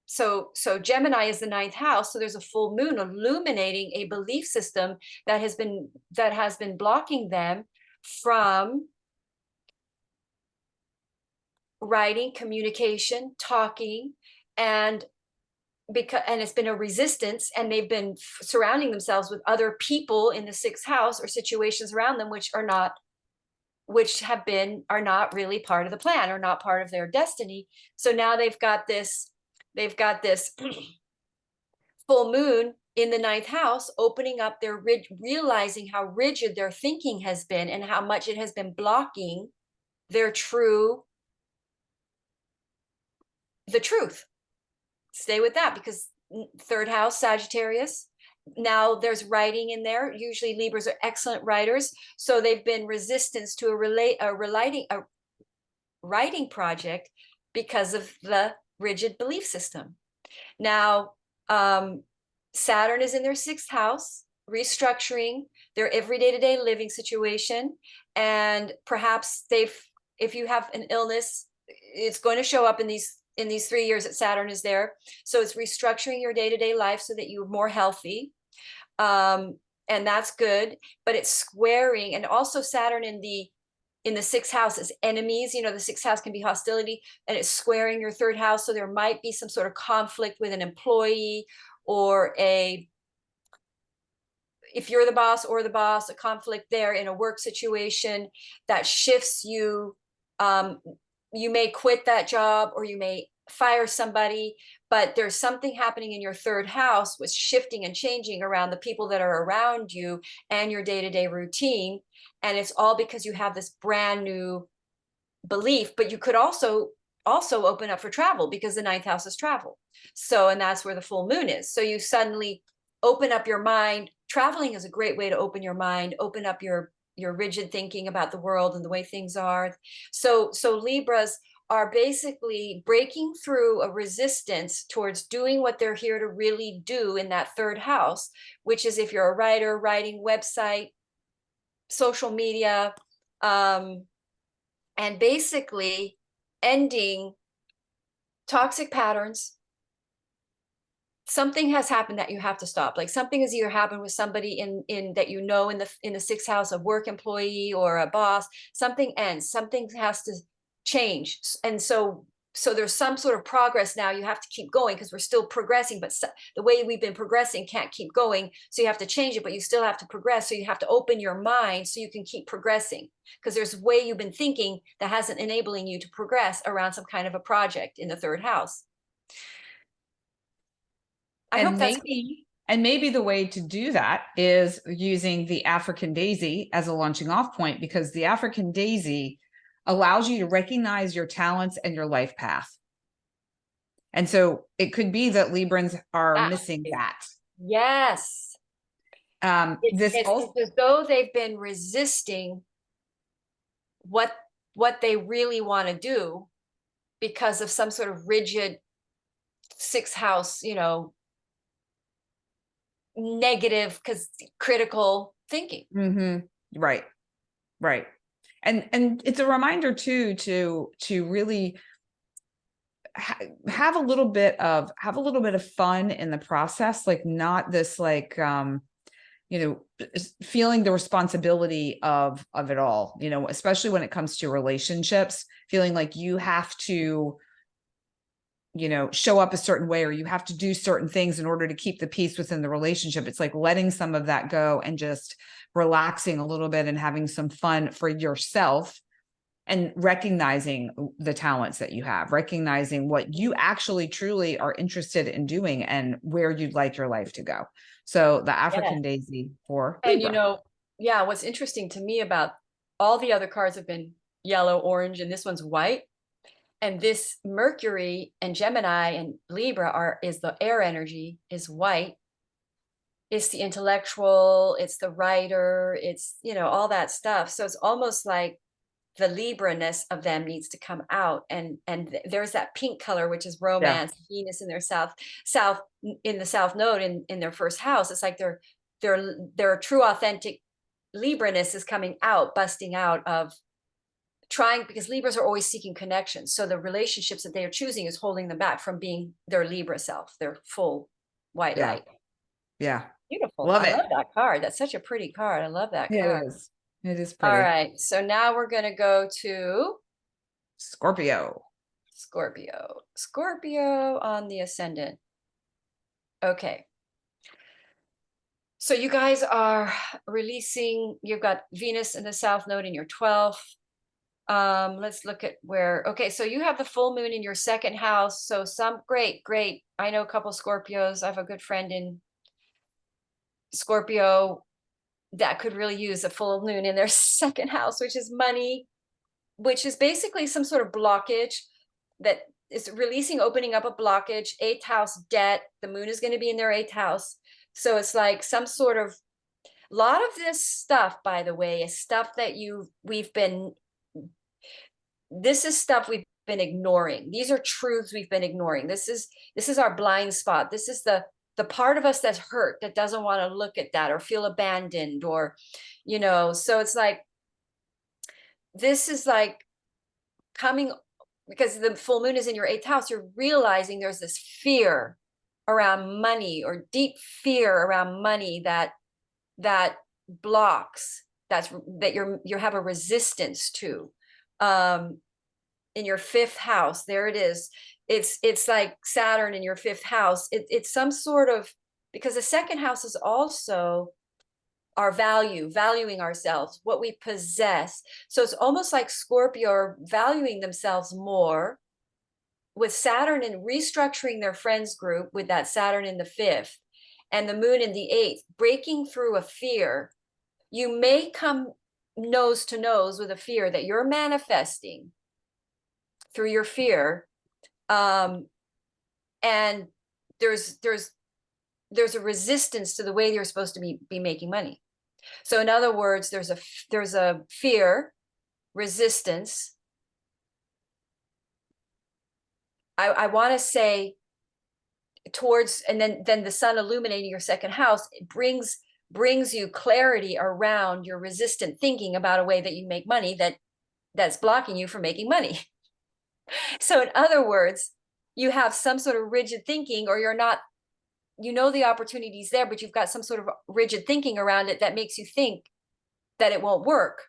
So Gemini is the ninth house. So there's a full moon illuminating a belief system that has been blocking them from writing, communication, talking, and it's been a resistance, and they've been surrounding themselves with other people in the sixth house or situations around them which are not really part of the plan or not part of their destiny. So now they've got this full moon in the ninth house, opening up their realizing how rigid their thinking has been and how much it has been blocking the truth. Stay with that, because third house, Sagittarius. Now there's writing in there. Usually Libras are excellent writers. So they've been resistance to a writing project because of the rigid belief system. Now, Saturn is in their sixth house, restructuring their everyday to day living situation. And perhaps they've if you have an illness, it's going to show up in these 3 years that Saturn is there. So it's restructuring your day-to-day life so that you're more healthy. And that's good, but it's squaring, and also Saturn in the sixth house is enemies. You know, the sixth house can be hostility, and it's squaring your third house. So there might be some sort of conflict with an employee, or if you're the boss or the boss, a conflict there in a work situation that shifts you. You may quit that job, or you may fire somebody, but there's something happening in your third house with shifting and changing around the people that are around you and your day-to-day routine. And it's all because you have this brand new belief. But you could also open up for travel, because the ninth house is travel. So, and that's where the full moon is. So you suddenly open up your mind. Traveling is a great way to open your mind, open up your rigid thinking about the world and the way things are. So Libras are basically breaking through a resistance towards doing what they're here to really do in that third house, which is, if you're a writer, writing, website, social media, and basically ending toxic patterns. Something has happened that you have to stop. Like, something has either happened with somebody in that, you know, in the sixth house, a work employee or a boss. Something ends, something has to change. And so there's some sort of progress now. You have to keep going because we're still progressing, but the way we've been progressing can't keep going. So you have to change it, but you still have to progress. So you have to open your mind so you can keep progressing, because there's a way you've been thinking that hasn't enabling you to progress around some kind of a project in the third house. I hope that's maybe the way to do that is using the African daisy as a launching off point, because the African daisy allows you to recognize your talents and your life path. And so it could be that Librans are missing that. Yes. It's as though they've been resisting what they really want to do because of some sort of rigid sixth house, you know, negative, because critical thinking. Mm-hmm. Right. And it's a reminder too to really have a little bit of fun in the process, like not this like you know, feeling the responsibility of it all, you know, especially when it comes to relationships, feeling like you have to, you know, show up a certain way, or you have to do certain things in order to keep the peace within the relationship. It's like letting some of that go and just relaxing a little bit and having some fun for yourself, and recognizing the talents that you have, recognizing what you actually truly are interested in doing and where you'd like your life to go. So the African daisy for Libra. And you know, yeah, what's interesting to me about all the other cards have been yellow, orange, and this one's white. And this Mercury and Gemini and Libra is the air energy, is white. It's the intellectual, it's the writer, it's, you know, all that stuff. So it's almost like the Libra-ness of them needs to come out. And there's that pink color, which is romance, Venus in their south in the south node in their first house. It's like their true authentic Libra-ness is coming out, busting out of trying, because Libras are always seeking connection. So the relationships that they are choosing is holding them back from being their Libra self, their full white light. Yeah. Beautiful. Love I it. love that card. That's such a pretty card. I love that card. It is pretty. All right. So now we're going to go to Scorpio. Scorpio on the ascendant. Okay. So you guys are releasing, you've got Venus in the south node in your 12th. Let's look at where, okay, so you have the full moon in your second house. So great. I know a couple Scorpios. I have a good friend in Scorpio that could really use a full moon in their second house, which is money, which is basically some sort of blockage that is releasing, opening up a blockage. Eighth house debt. The moon is going to be in their eighth house. So it's like some sort of, a lot of this stuff, by the way, is stuff that this is stuff we've been ignoring. These are truths we've been ignoring. This is our blind spot. This is the part of us that's hurt, that doesn't want to look at that or feel abandoned, or, you know, so it's like, this is like coming, because the full moon is in your 8th house, you're realizing there's this fear around money, or deep fear around money that blocks, that you have a resistance to. In your 5th house, there it is. It's like Saturn in your 5th house. It's some sort of, because the 2nd house is also our valuing ourselves, what we possess. So it's almost like Scorpio are valuing themselves more, with Saturn and restructuring their friends group with that Saturn in the 5th and the moon in the 8th, breaking through a fear. You may come nose to nose with a fear that you're manifesting through your fear. And there's a resistance to the way you're supposed to be making money. So in other words, there's a fear, resistance. I want to say towards, and then the sun illuminating your 2nd house, it brings you clarity around your resistant thinking about a way that you make money that's blocking you from making money. So in other words, you have some sort of rigid thinking, or you're not, the opportunity's there, but you've got some sort of rigid thinking around it that makes you think that it won't work,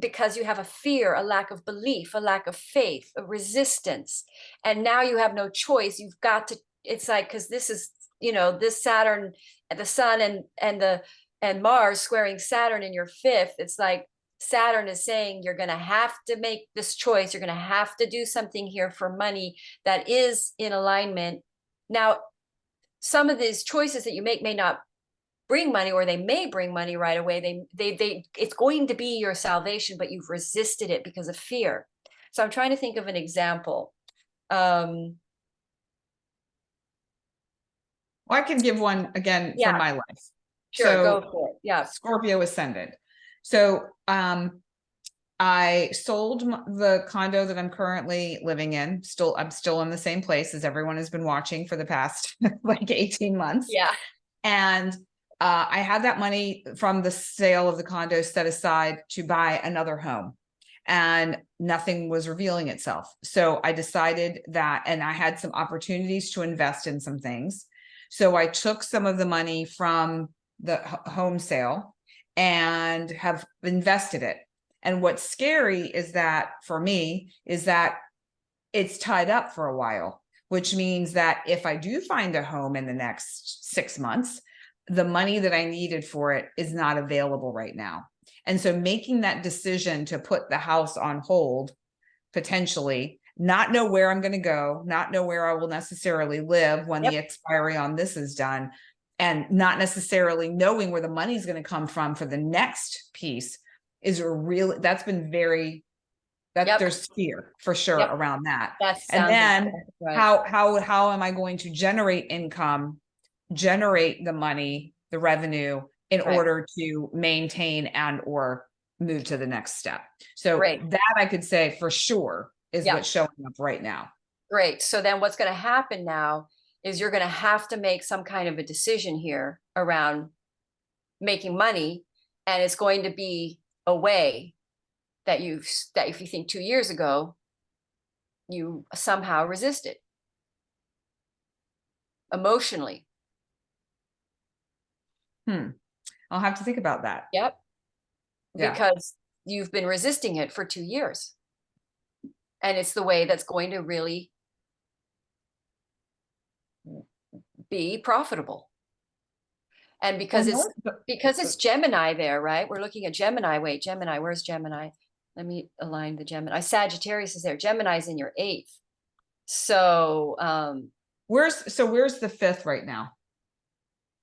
because you have a fear, a lack of belief, a lack of faith, a resistance. And now you have no choice. You've got to, it's like, because this is, this Saturn, the sun and Mars squaring Saturn in your 5th. It's like Saturn is saying, you're going to have to make this choice. You're going to have to do something here for money that is in alignment. Now, some of these choices that you make may not bring money, or they may bring money right away. It's going to be your salvation, but you've resisted it because of fear. So I'm trying to think of an example. Well, I can give one again from my life. Sure, so, go for it. Yeah. Scorpio ascendant. So I sold the condo that I'm currently living in. I'm still in the same place, as everyone has been watching for the past like 18 months. Yeah. And I had that money from the sale of the condo set aside to buy another home, and nothing was revealing itself. So I decided that, and I had some opportunities to invest in some things. So I took some of the money from the home sale and have invested it. And what's scary is that, for me, is that it's tied up for a while, which means that if I do find a home in the next 6 months, the money that I needed for it is not available right now. And so making that decision to put the house on hold, potentially, not know where I'm going to go, not know where I will necessarily live when the expiry on this is done, and not necessarily knowing where the money is going to come from for the next piece, is that's been very, there's fear for sure around that. And then how am I going to generate income, generate the money, the revenue, in order to maintain and or move to the next step? So that I could say for sure is what's showing up right now. Great. So then what's going to happen now is you're going to have to make some kind of a decision here around making money. And it's going to be a way that if you think 2 years ago, you somehow resisted emotionally. I'll have to think about that. Yep. Because you've been resisting it for 2 years. And it's the way that's going to really be profitable. And because it's Gemini there, right? We're looking at Gemini. Wait, Gemini, where's Gemini? Let me align the Gemini. Sagittarius is there. Gemini's in your 8th. So where's the 5th right now?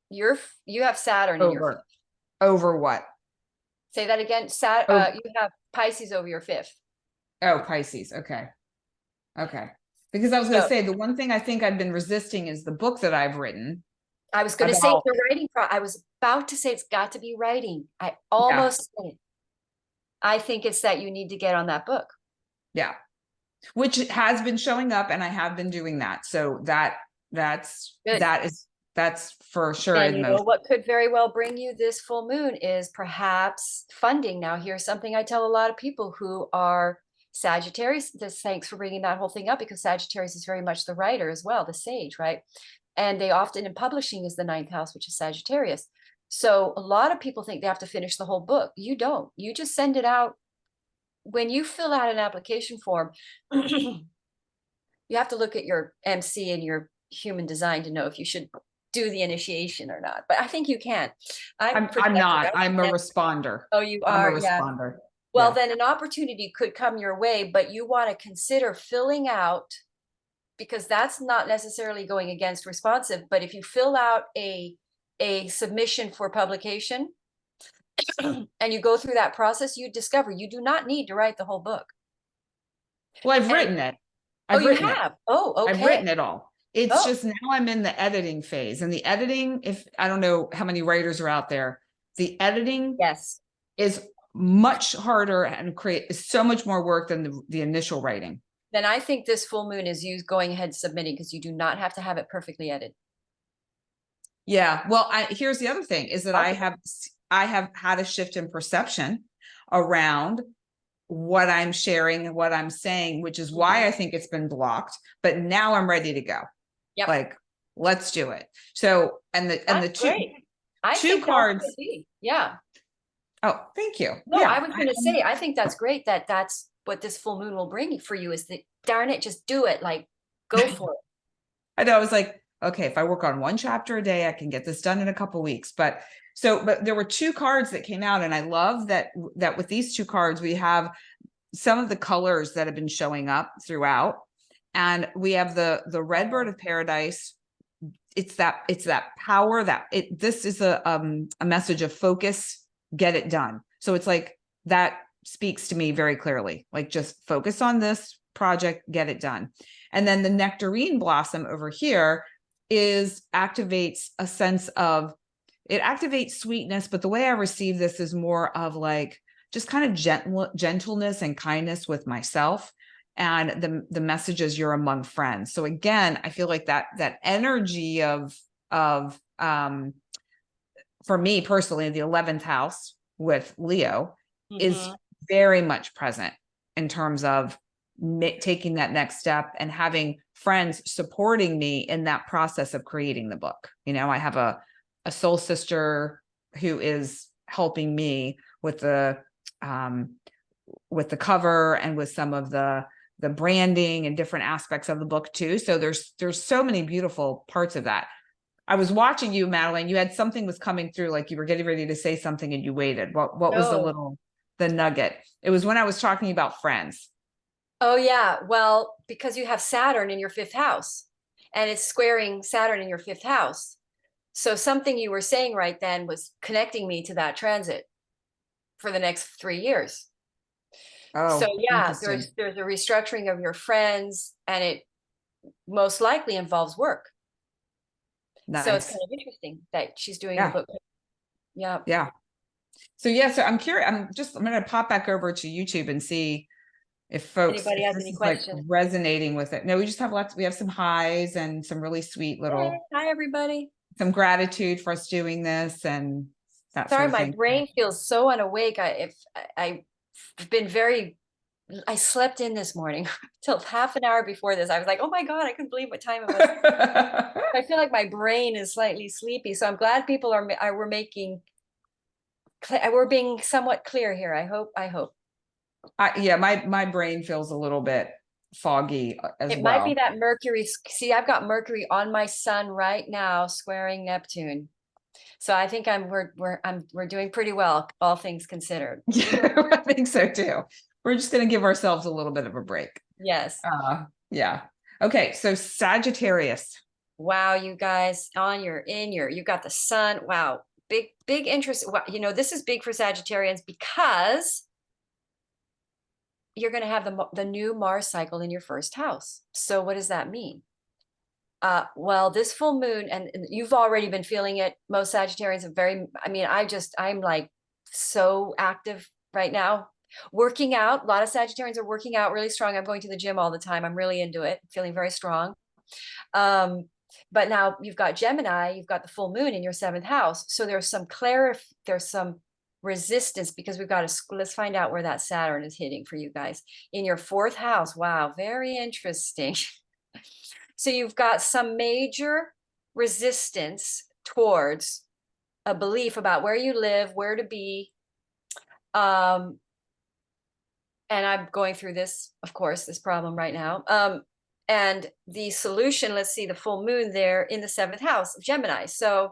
You have Saturn in your 5th. Over what? Say that again. You have Pisces over your 5th. Oh, Pisces. Okay. Because I was going to say, the one thing I think I've been resisting is the book that I've written. I was going to say the writing. I was about to say it's got to be writing. I almost said it. I think it's that you need to get on that book. Yeah. Which has been showing up, and I have been doing that. So that's for sure. And you know what could very well bring you this full moon is perhaps funding. Now, here's something I tell a lot of people who are Sagittarius, thanks for bringing that whole thing up, because Sagittarius is very much the writer as well, the sage, right? And they often, in publishing, is the ninth house, which is Sagittarius. So a lot of people think they have to finish the whole book. You don't. You just send it out. When you fill out an application form, you have to look at your MC and your human design to know if you should do the initiation or not. But I think you can. I'm projecting. not. I'm a responder. Oh, you I'm a are? Yeah. responder. Well, Yeah. then an opportunity could come your way, but you want to consider filling out, because that's not necessarily going against responsive. But if you fill out a submission for publication and you go through that process, you discover you do not need to write the whole book. Well, I've And written it. oh, I've you written it. have? Oh, I've okay. written it all. It's Oh, just now I'm in the editing phase, and the editing, if I don't know how many writers are out there, the editing yes. is much harder and is so much more work than the initial writing. Then I think this full moon is you going ahead submitting, because you do not have to have it perfectly edited. Yeah. Well, here's the other thing is that I have had a shift in perception around what I'm sharing and what I'm saying, which is why I think it's been blocked. But now I'm ready to go. Yep. Like, let's do it. So, and the two cards. Yeah. Oh, thank you. No, yeah, I was going to say, I think that's great that that's what this full moon will bring for you, is that, darn it, just do it. Like, go for it. I know. I was like, okay, if I work on one chapter a day, I can get this done in a couple of weeks. But there were two cards that came out, and I love that with these two cards, we have some of the colors that have been showing up throughout. And we have the red bird of paradise. It's that power this is a message of focus, get it done. So it's like that speaks to me very clearly, like just focus on this project, get it done. And then the nectarine blossom over here activates a sense of, it activates sweetness, but the way I receive this is more of like just kind of gentleness and kindness with myself. And the message is you're among friends. So again, I feel like that energy of for me personally, the 11th house with Leo is very much present in terms of taking that next step and having friends supporting me in that process of creating the book. You know, I have a soul sister who is helping me with the cover and with some of the branding and different aspects of the book too. So there's so many beautiful parts of that. I was watching you, Madeline. You had something was coming through, like you were getting ready to say something and you waited. What was the nugget? It was when I was talking about friends. Oh yeah. Well, because you have Saturn in your 5th house, and it's squaring Saturn in your 5th house. So something you were saying right then was connecting me to that transit for the next 3 years. Oh, so yeah, there's a restructuring of your friends, and it most likely involves work. Nice. So it's kind of interesting that she's doing the book. Yeah. Yeah. So I'm curious. I'm going to pop back over to YouTube and see if folks Anybody has any questions, like resonating with it. No, we just have we have some highs and some really sweet little, hi everybody, some gratitude for us doing this and that sorry, sort of my thing. brain feels so unawake. I've been I slept in this morning till half an hour before this. I was like, oh my God, I couldn't believe what time it was. I feel like my brain is slightly sleepy. So I'm glad people we're being somewhat clear here. I hope. Yeah, my brain feels a little bit foggy as well. It might be that Mercury. See, I've got Mercury on my sun right now, squaring Neptune. So I think we're doing pretty well, all things considered. Yeah, I think so too. We're just going to give ourselves a little bit of a break. Yes. Yeah. Okay. So Sagittarius. Wow, you guys, you got the sun. Wow. Big interest. You know, this is big for Sagittarians because you're going to have the new Mars cycle in your 1st house. So what does that mean? Well, this full moon, and you've already been feeling it. Most Sagittarians I'm like so active right now, working out. A lot of Sagittarians are working out really strong. I'm going to the gym all the time. I'm really into it, feeling very strong. But now you've got Gemini, you've got the full moon in your 7th house. So there's some resistance, because we've got to, let's find out where that Saturn is hitting for you guys in your 4th house. Wow, very interesting. So you've got some major resistance towards a belief about where you live, where to be. And I'm going through this, of course, this problem right now. And the solution, let's see, the full moon there in the 7th house of Gemini. So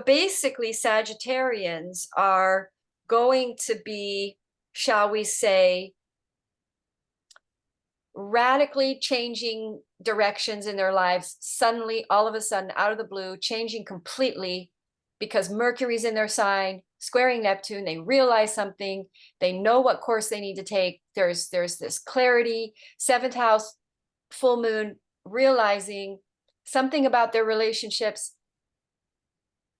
basically Sagittarians are going to be, shall we say, radically changing directions in their lives, suddenly, all of a sudden, out of the blue, changing completely, because Mercury's in their sign, squaring Neptune. They realize something, they know what course they need to take. There's this clarity. 7th house, full moon, realizing something about their relationships.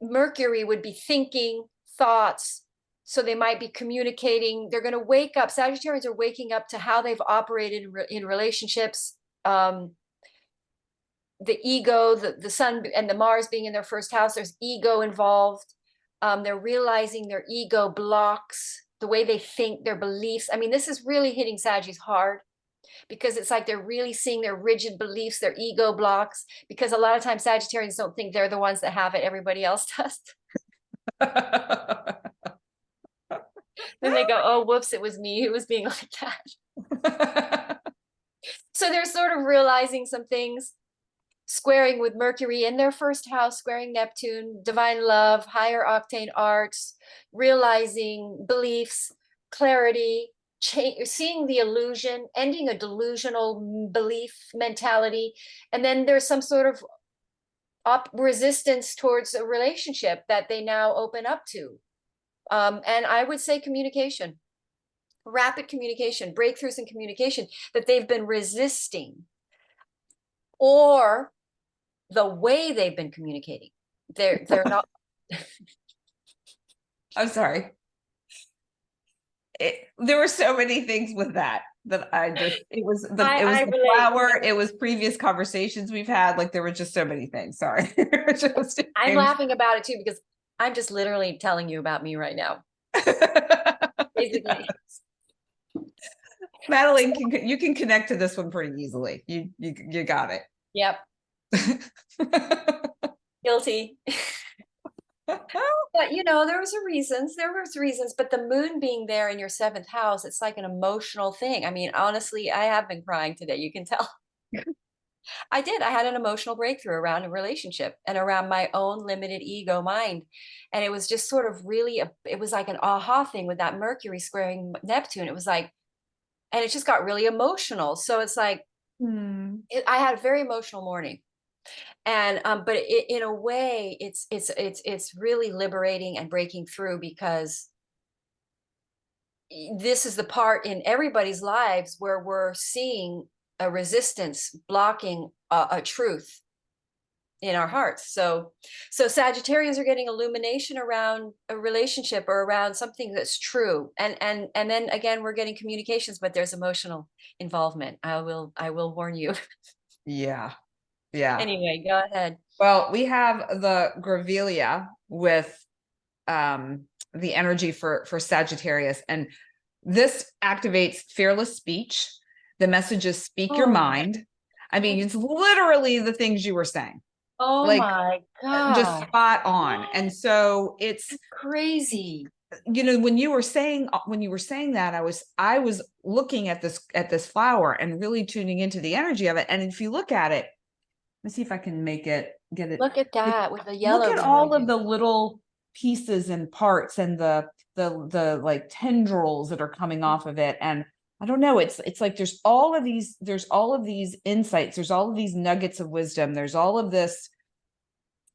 Mercury would be thinking thoughts, so they might be communicating. They're going to wake up. Sagittarians are waking up to how they've operated in relationships. The ego, the sun and the Mars being in their 1st house, there's ego involved. They're realizing their ego blocks the way they think, their beliefs. I mean, this is really hitting Sagittarius hard, because it's like they're really seeing their rigid beliefs, their ego blocks, because a lot of times Sagittarians don't think they're the ones that have it, everybody else does. Then they go, oh, whoops, it was me who was being like that. So they're sort of realizing some things, squaring with Mercury in their 1st house, squaring Neptune, divine love, higher octane arts, realizing beliefs, clarity, seeing the illusion, ending a delusional belief mentality. And then there's some sort of resistance towards a relationship that they now open up to. And I would say communication, rapid communication, breakthroughs in communication that they've been resisting, or the way they've been communicating. They're not. I'm sorry. There were so many things with that I just, it was the flower, it was previous conversations we've had. Like, there were just so many things. Sorry. I'm laughing about it too, because I'm just literally telling you about me right now. Basically. Madeline, you can connect to this one pretty easily. You got it. Yep. Guilty. But there was reasons, but the moon being there in your 7th house, it's like an emotional thing. I mean, honestly, I have been crying today, you can tell. I had an emotional breakthrough around a relationship and around my own limited ego mind. And it was just sort of really, it was like an aha thing with that Mercury squaring Neptune. It was like, and it just got really emotional. So it's like, I had a very emotional morning. And but in a way, it's really liberating and breaking through, because this is the part in everybody's lives where we're seeing a resistance blocking a truth in our hearts. So Sagittarians are getting illumination around a relationship or around something that's true. And then again, we're getting communications, but there's emotional involvement. I will warn you. Yeah. Yeah. Anyway, go ahead. Well, we have the Gravilia with the energy for Sagittarius, and this activates fearless speech. The messages speak your mind. I mean, it's literally the things you were saying. Oh, like, my God. Just spot on. And so it's crazy. When you were saying that, I was looking at this flower and really tuning into the energy of it. And if you look at it, let's see if I can get it. Look at that with the yellow. Look at all of the little pieces and parts and the like tendrils that are coming off of it. And I don't know, it's like there's all of these insights, there's all of these nuggets of wisdom, there's all of this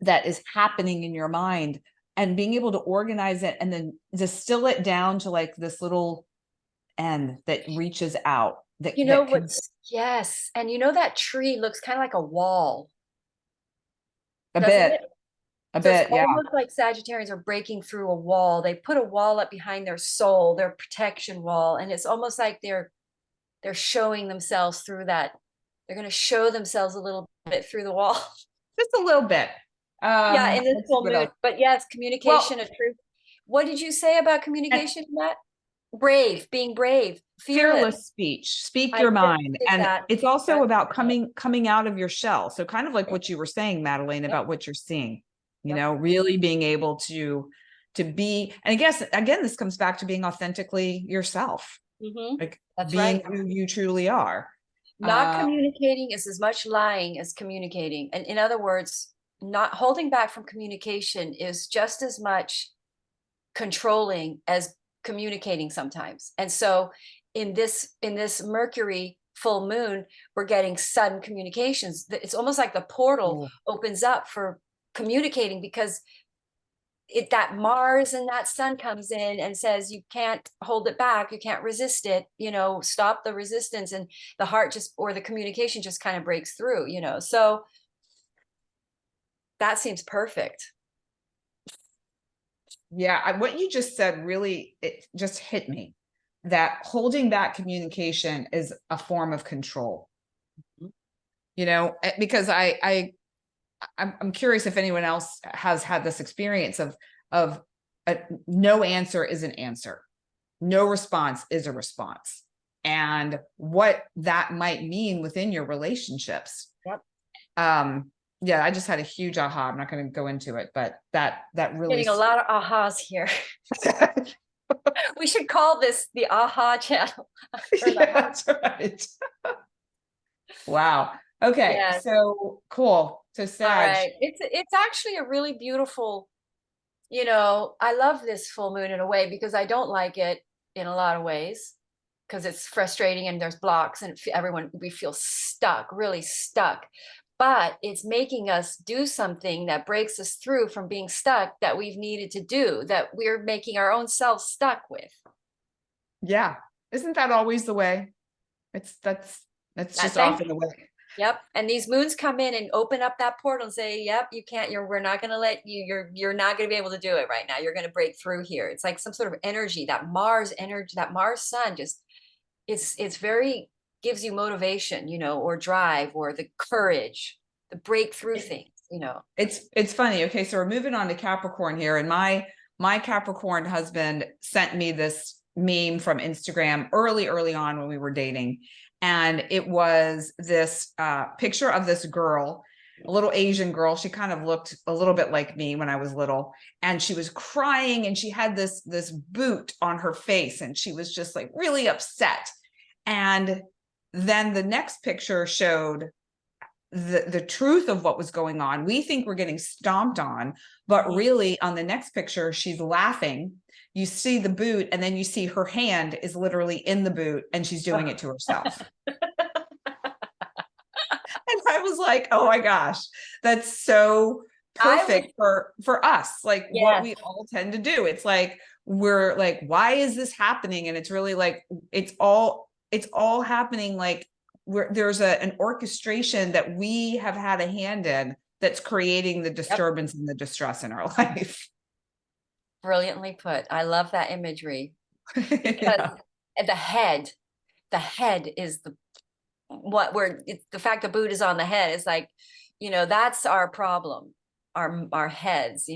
that is happening in your mind, and being able to organize it and then distill it down to like this little end that reaches out. Yes. And that tree looks kind of like a wall. A bit, yeah. Almost like Sagittarians are breaking through a wall. They put a wall up behind their soul, their protection wall. And it's almost like they're showing themselves through that. They're going to show themselves a little bit through the wall. Just a little bit. Yeah, in this full moon. But yes, communication, a truth. What did you say about And communication, Matt? Brave, being brave, fearless. fearless speech, speak I your just mind. did And that. it's also That's about coming out of your shell. So kind of like it. what you were saying, Madeline, Yep, about what you're seeing, yep. really being able to be, and I guess again, this comes back to being authentically yourself, like That's being right. who you truly are. Not Uh, communicating is as much lying as communicating. And in other words, not holding back from communication is just as much controlling as communicating sometimes. And so in this Mercury full moon, we're getting sudden communications. It's almost like the portal Ooh. opens up for communicating, because that Mars and that sun comes in and says you can't hold it back, you can't resist it, stop the resistance, and the heart just, or the communication just kind of breaks through. So that seems perfect. Yeah, what you just said really, it just hit me that holding back communication is a form of control. Mhm. Because I'm curious if anyone else has had this experience of no answer is an answer, no response is a response, and what that might mean within your relationships. Yep. Yeah, I just had a huge aha. I'm not going to go into it, but that really Getting a lot of ahas here. We should call this the aha channel. yeah, that's right. Wow. Okay, Yes. so cool. So All Sag. right. It's actually a really beautiful, I love this full moon in a way, because I don't like it in a lot of ways, because it's frustrating and there's blocks and we feel stuck, really stuck. But it's making us do something that breaks us through from being stuck, that we've needed to do, that we're making our own selves stuck with. Yeah. Isn't that always the way? It's that's just Thank often the way. Yep. And these moons come in and open up that portal and say, yep, you can't, we're not going to let you, you're not going to be able to do it right now. You're going to break through here. It's like some sort of energy, that Mars energy, that Mars sun, just, it's very, gives you motivation, or drive, or the courage, the breakthrough things. It's funny. Okay, so we're moving on to Capricorn here, and my Capricorn husband sent me this meme from Instagram early on when we were dating, and it was this picture of this girl, a little Asian girl. She kind of looked a little bit like me when I was little, and she was crying, and she had this boot on her face, and she was just like really upset. And then the next picture showed the truth of what was going on. We think we're getting stomped on, but really on the next picture, she's laughing. You see the boot, and then you see her hand is literally in the boot, and she's doing it to herself. And I was like, oh my gosh, that's so perfect for us, like what Yes. we all tend to do. It's like we're like, why is this happening? And it's really like it's all happening like there's an orchestration that we have had a hand in that's creating the Yep. disturbance and the distress in our life. Brilliantly put. I love that imagery, because Yeah. the head is the fact the boot is on the head is like, that's our problem, our heads.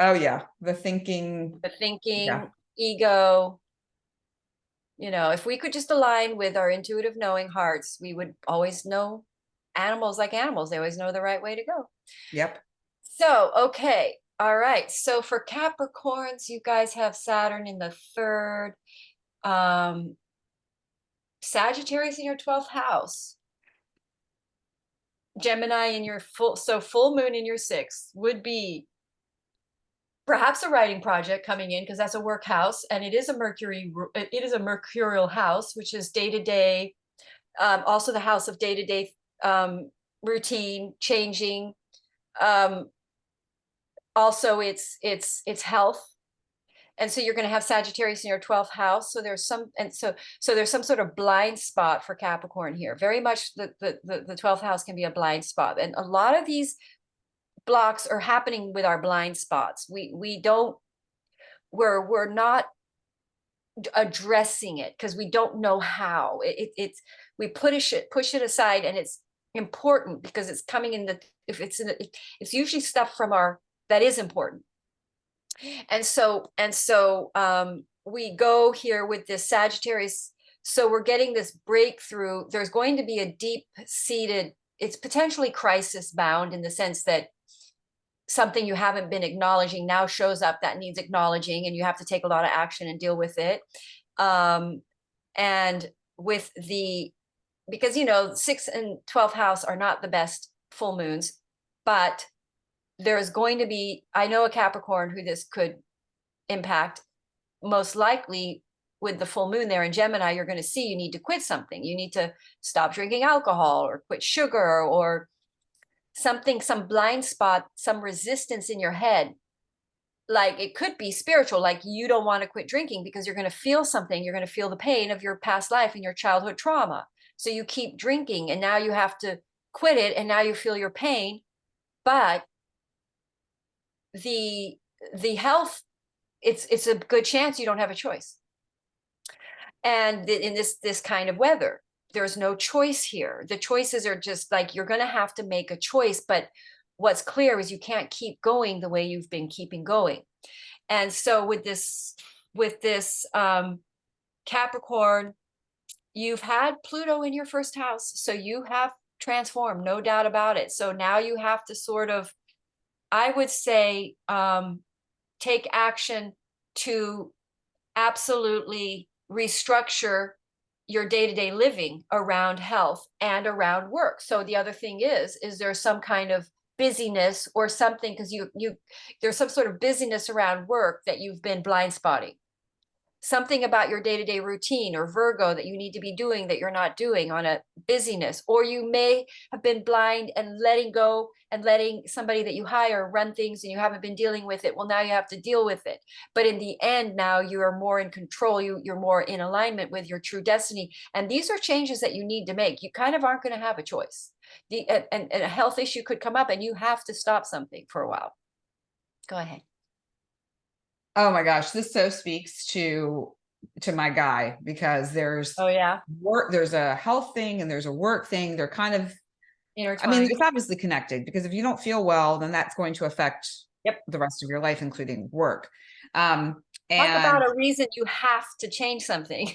Oh yeah, the thinking. The Yeah. thinking, ego. If we could just align with our intuitive knowing hearts, we would always know animals like animals. They always know the right way to go. Yep. So, okay. All right. So for Capricorns, you guys have Saturn in the third, um, Sagittarius in your 12th house, Gemini in your full moon in your sixth would be perhaps a writing project coming in, because that's a work house, and it is a mercurial house, which is day to day, also the house of day to day routine changing. Um, also, it's health. And so you're going to have Sagittarius in your 12th house. So there's some sort of blind spot for Capricorn here. Very much the 12th house can be a blind spot. And a lot of these blocks are happening with our blind spots. We're not addressing it because we don't know how. We push it aside, and it's important because it's coming in it's usually stuff from that is important. And so we go here with this Sagittarius. So we're getting this breakthrough. There's going to be a deep seated, it's potentially crisis bound in the sense that something you haven't been acknowledging now shows up that needs acknowledging, and you have to take a lot of action and deal with it. And with the, because, you know, 6th and 12th house are not the best full moons, but there's going to be, I know a Capricorn who this could impact. Most likely with the full moon there in Gemini, you're going to see you need to quit something. You need to stop drinking alcohol or quit sugar or something, some blind spot, some resistance in your head. Like it could be spiritual, like you don't want to quit drinking because you're going to feel something. You're going to feel the pain of your past life and your childhood trauma. So you keep drinking and now you have to quit it. And now you feel your pain, but the health, it's a good chance you don't have a choice. And in this kind of weather, there's no choice here. The choices are just like, you're going to have to make a choice, but what's clear is you can't keep going the way you've been keeping going. And so with this Capricorn, you've had Pluto in your first house, so you have transformed, no doubt about it. So now you have to sort of, I would say, take action to absolutely restructure your day-to-day living around health and around work. So the other thing is there some kind of busyness or something, because there's some sort of busyness around work that you've been blind spotting, something about your day-to-day routine or Virgo that you need to be doing that you're not doing on a busyness, or you may have been blind and letting go and letting somebody that you hire run things and you haven't been dealing with it. Well, now you have to deal with it. But in the end, now you are more in control. You're more in alignment with your true destiny. And these are changes that you need to make. You kind of aren't going to have a choice. And a health issue could come up and you have to stop something for a while. Go ahead. Oh my gosh, this so speaks to my guy, because there's Oh yeah, work, there's a health thing and there's a work thing. They're kind of, I mean, it's obviously connected, because if you don't feel well, then that's going to affect the rest of your life, including work. Talk about a reason you have to change something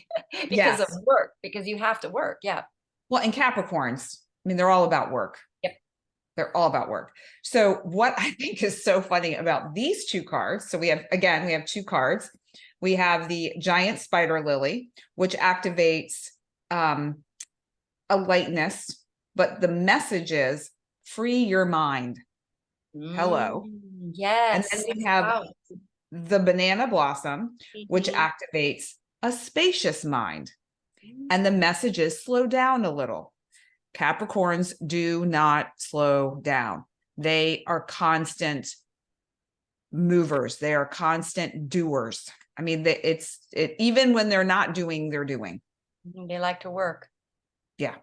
because of work, because you have to work. Yeah. Well, and Capricorns, I mean, they're all about work. They're all about work. So what I think is so funny about these two cards, so we have 2 cards. We have the giant spider lily, which activates a lightness, but the message is free your mind. Hello. Yes. And then we have the banana blossom, which activates a spacious mind. And the message is slow down a little. Capricorns do not slow down. They are constant movers. They are constant doers. I mean, even when they're not doing, they're doing. They like to work. Yeah.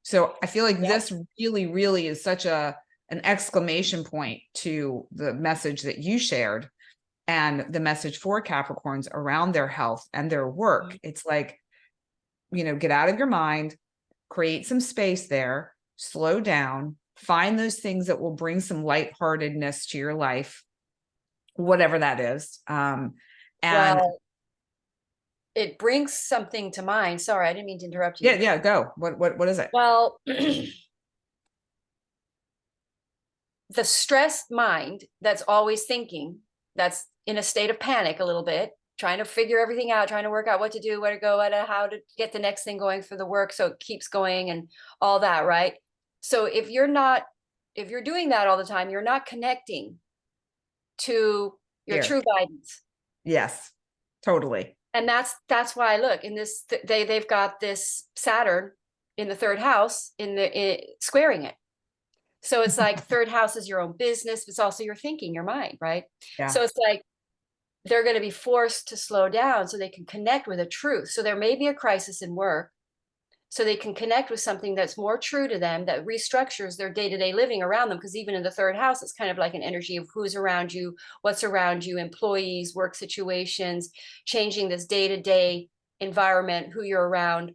So I feel like this really, really is such an exclamation point to the message that you shared and the message for Capricorns around their health and their work. It's like, you know, get out of your mind, create some space there, slow down, find those things that will bring some lightheartedness to your life, whatever that is. And well, it brings something to mind. Sorry, I didn't mean to interrupt you. Yeah, go. What is it? Well, the stressed mind that's always thinking, that's in a state of panic a little bit, trying to figure everything out, trying to work out what to do, where to go, how to get the next thing going for the work so it keeps going and all that, right? So if you're doing that all the time, you're not connecting to your true guidance. Yes, totally. And that's why, look, in this, they've got this Saturn in the 3rd house squaring it. So it's like 3rd house is your own business, but it's also your thinking, your mind, right? Yeah. So it's like they're going to be forced to slow down so they can connect with a truth. So there may be a crisis in work, so they can connect with something that's more true to them, that restructures their day-to-day living around them. Because even in the 3rd house, it's kind of like an energy of who's around you, what's around you, employees, work situations, changing this day-to-day environment, who you're around.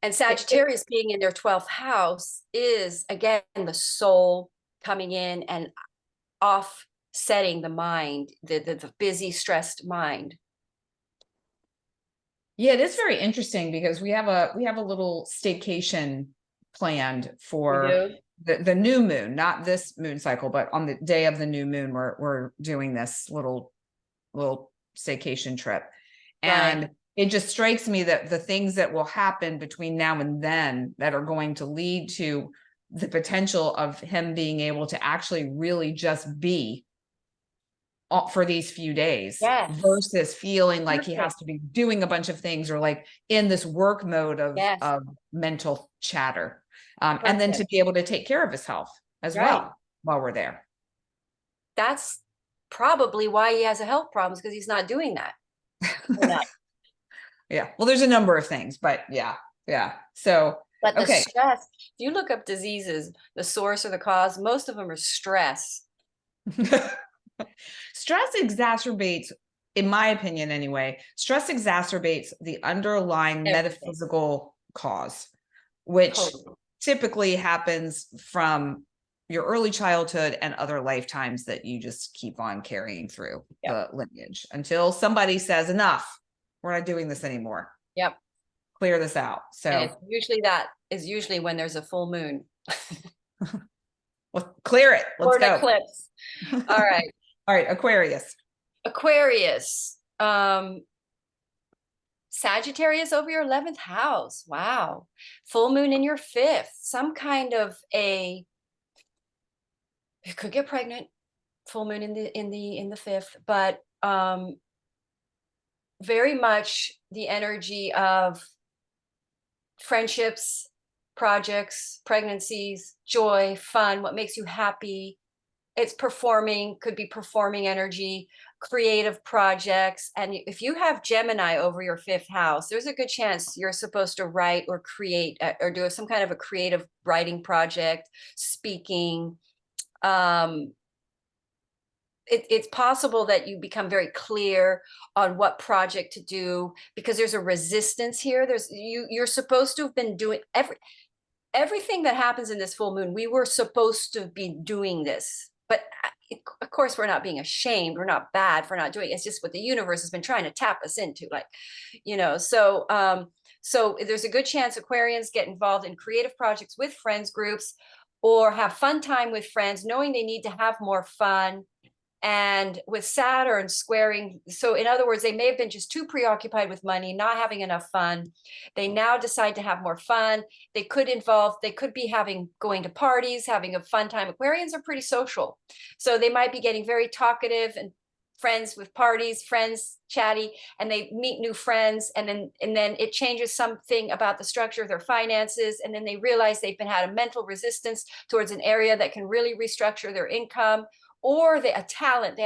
And Sagittarius being in their 12th house is, again, the soul coming in and off setting the mind, the busy, stressed mind. Yeah, it is very interesting because we have a little staycation planned We for do? the new moon, not this moon cycle, but on the day of the new moon, we're doing this little staycation trip. Right. And it just strikes me that the things that will happen between now and then that are going to lead to the potential of him being able to actually really just be for these few days Yes. versus feeling like he has Perfect. to be doing a bunch of things or like in this work mode Yes. of mental chatter. And then to Perfect. be able to take care of his health as Right. well while we're there. That's probably why he has a health problems, because he's not doing that enough. Yeah. Well, there's a number of things, but yeah. Yeah. So, But the okay. stress, if you look up diseases, the source or the cause, most of them are stress. Stress exacerbates, in my opinion anyway, stress exacerbates the underlying Everything. metaphysical cause, which Totally. typically happens from your early childhood and other lifetimes that you just keep on carrying through Yep. the lineage until somebody says, enough, we're not doing this anymore. Yep. Clear this out. And So it's usually that is usually when there's a full moon well, clear it. Let's or an go. eclipse. All right. All right, Aquarius. Aquarius. Sagittarius over your 11th house. Wow. Full moon in your 5th. Some kind of a, you could get pregnant. Full moon in the 5th, but very much the energy of friendships, projects, pregnancies, joy, fun, what makes you happy. It's performing, could be performing energy, creative projects. And if you have Gemini over your 5th house, there's a good chance you're supposed to write or create or do some kind of a creative writing project, speaking. It's possible that you become very clear on what project to do, because there's a resistance here. You're supposed to have been doing everything that happens in this full moon. We were supposed to be doing this, but of course we're not being ashamed. We're not bad for not doing it. It's just what the universe has been trying to tap us into, like, so there's a good chance Aquarians get involved in creative projects with friends groups, or have fun time with friends, knowing they need to have more fun. And with Saturn squaring, so in other words, they may have been just too preoccupied with money, not having enough fun. They now decide to have more fun. They could be going to parties, having a fun time. Aquarians are pretty social. So they might be getting very talkative and friends with parties, friends chatty, and they meet new friends. And then it changes something about the structure of their finances. And then they realize they've had a mental resistance towards an area that can really restructure their income, or they have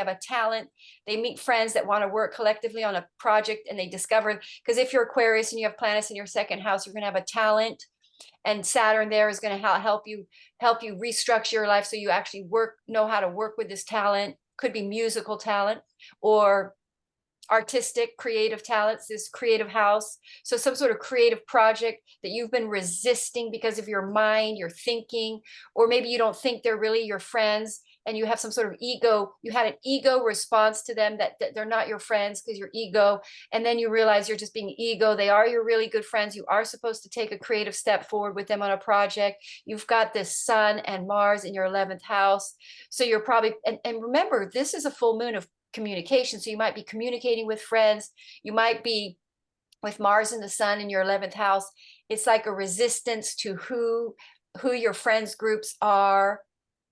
a talent. They meet friends that want to work collectively on a project, and they discover, because if you're Aquarius and you have planets in your 2nd house, you're going to have a talent, and Saturn there is going to help you restructure your life, so you actually know how to work with this talent. Could be musical talent or artistic creative talents, this creative house. So some sort of creative project that you've been resisting because of your mind, your thinking, or maybe you don't think they're really your friends, and you have some sort of ego. You had an ego response to them, that they're not your friends because your ego. And then you realize you're just being ego. They are your really good friends. You are supposed to take a creative step forward with them on a project. You've got this Sun and Mars in your 11th house. So you're probably, and remember, this is a full moon of communication. So you might be communicating with friends. You might be with Mars and the Sun in your 11th house. It's like a resistance to who your friends groups are.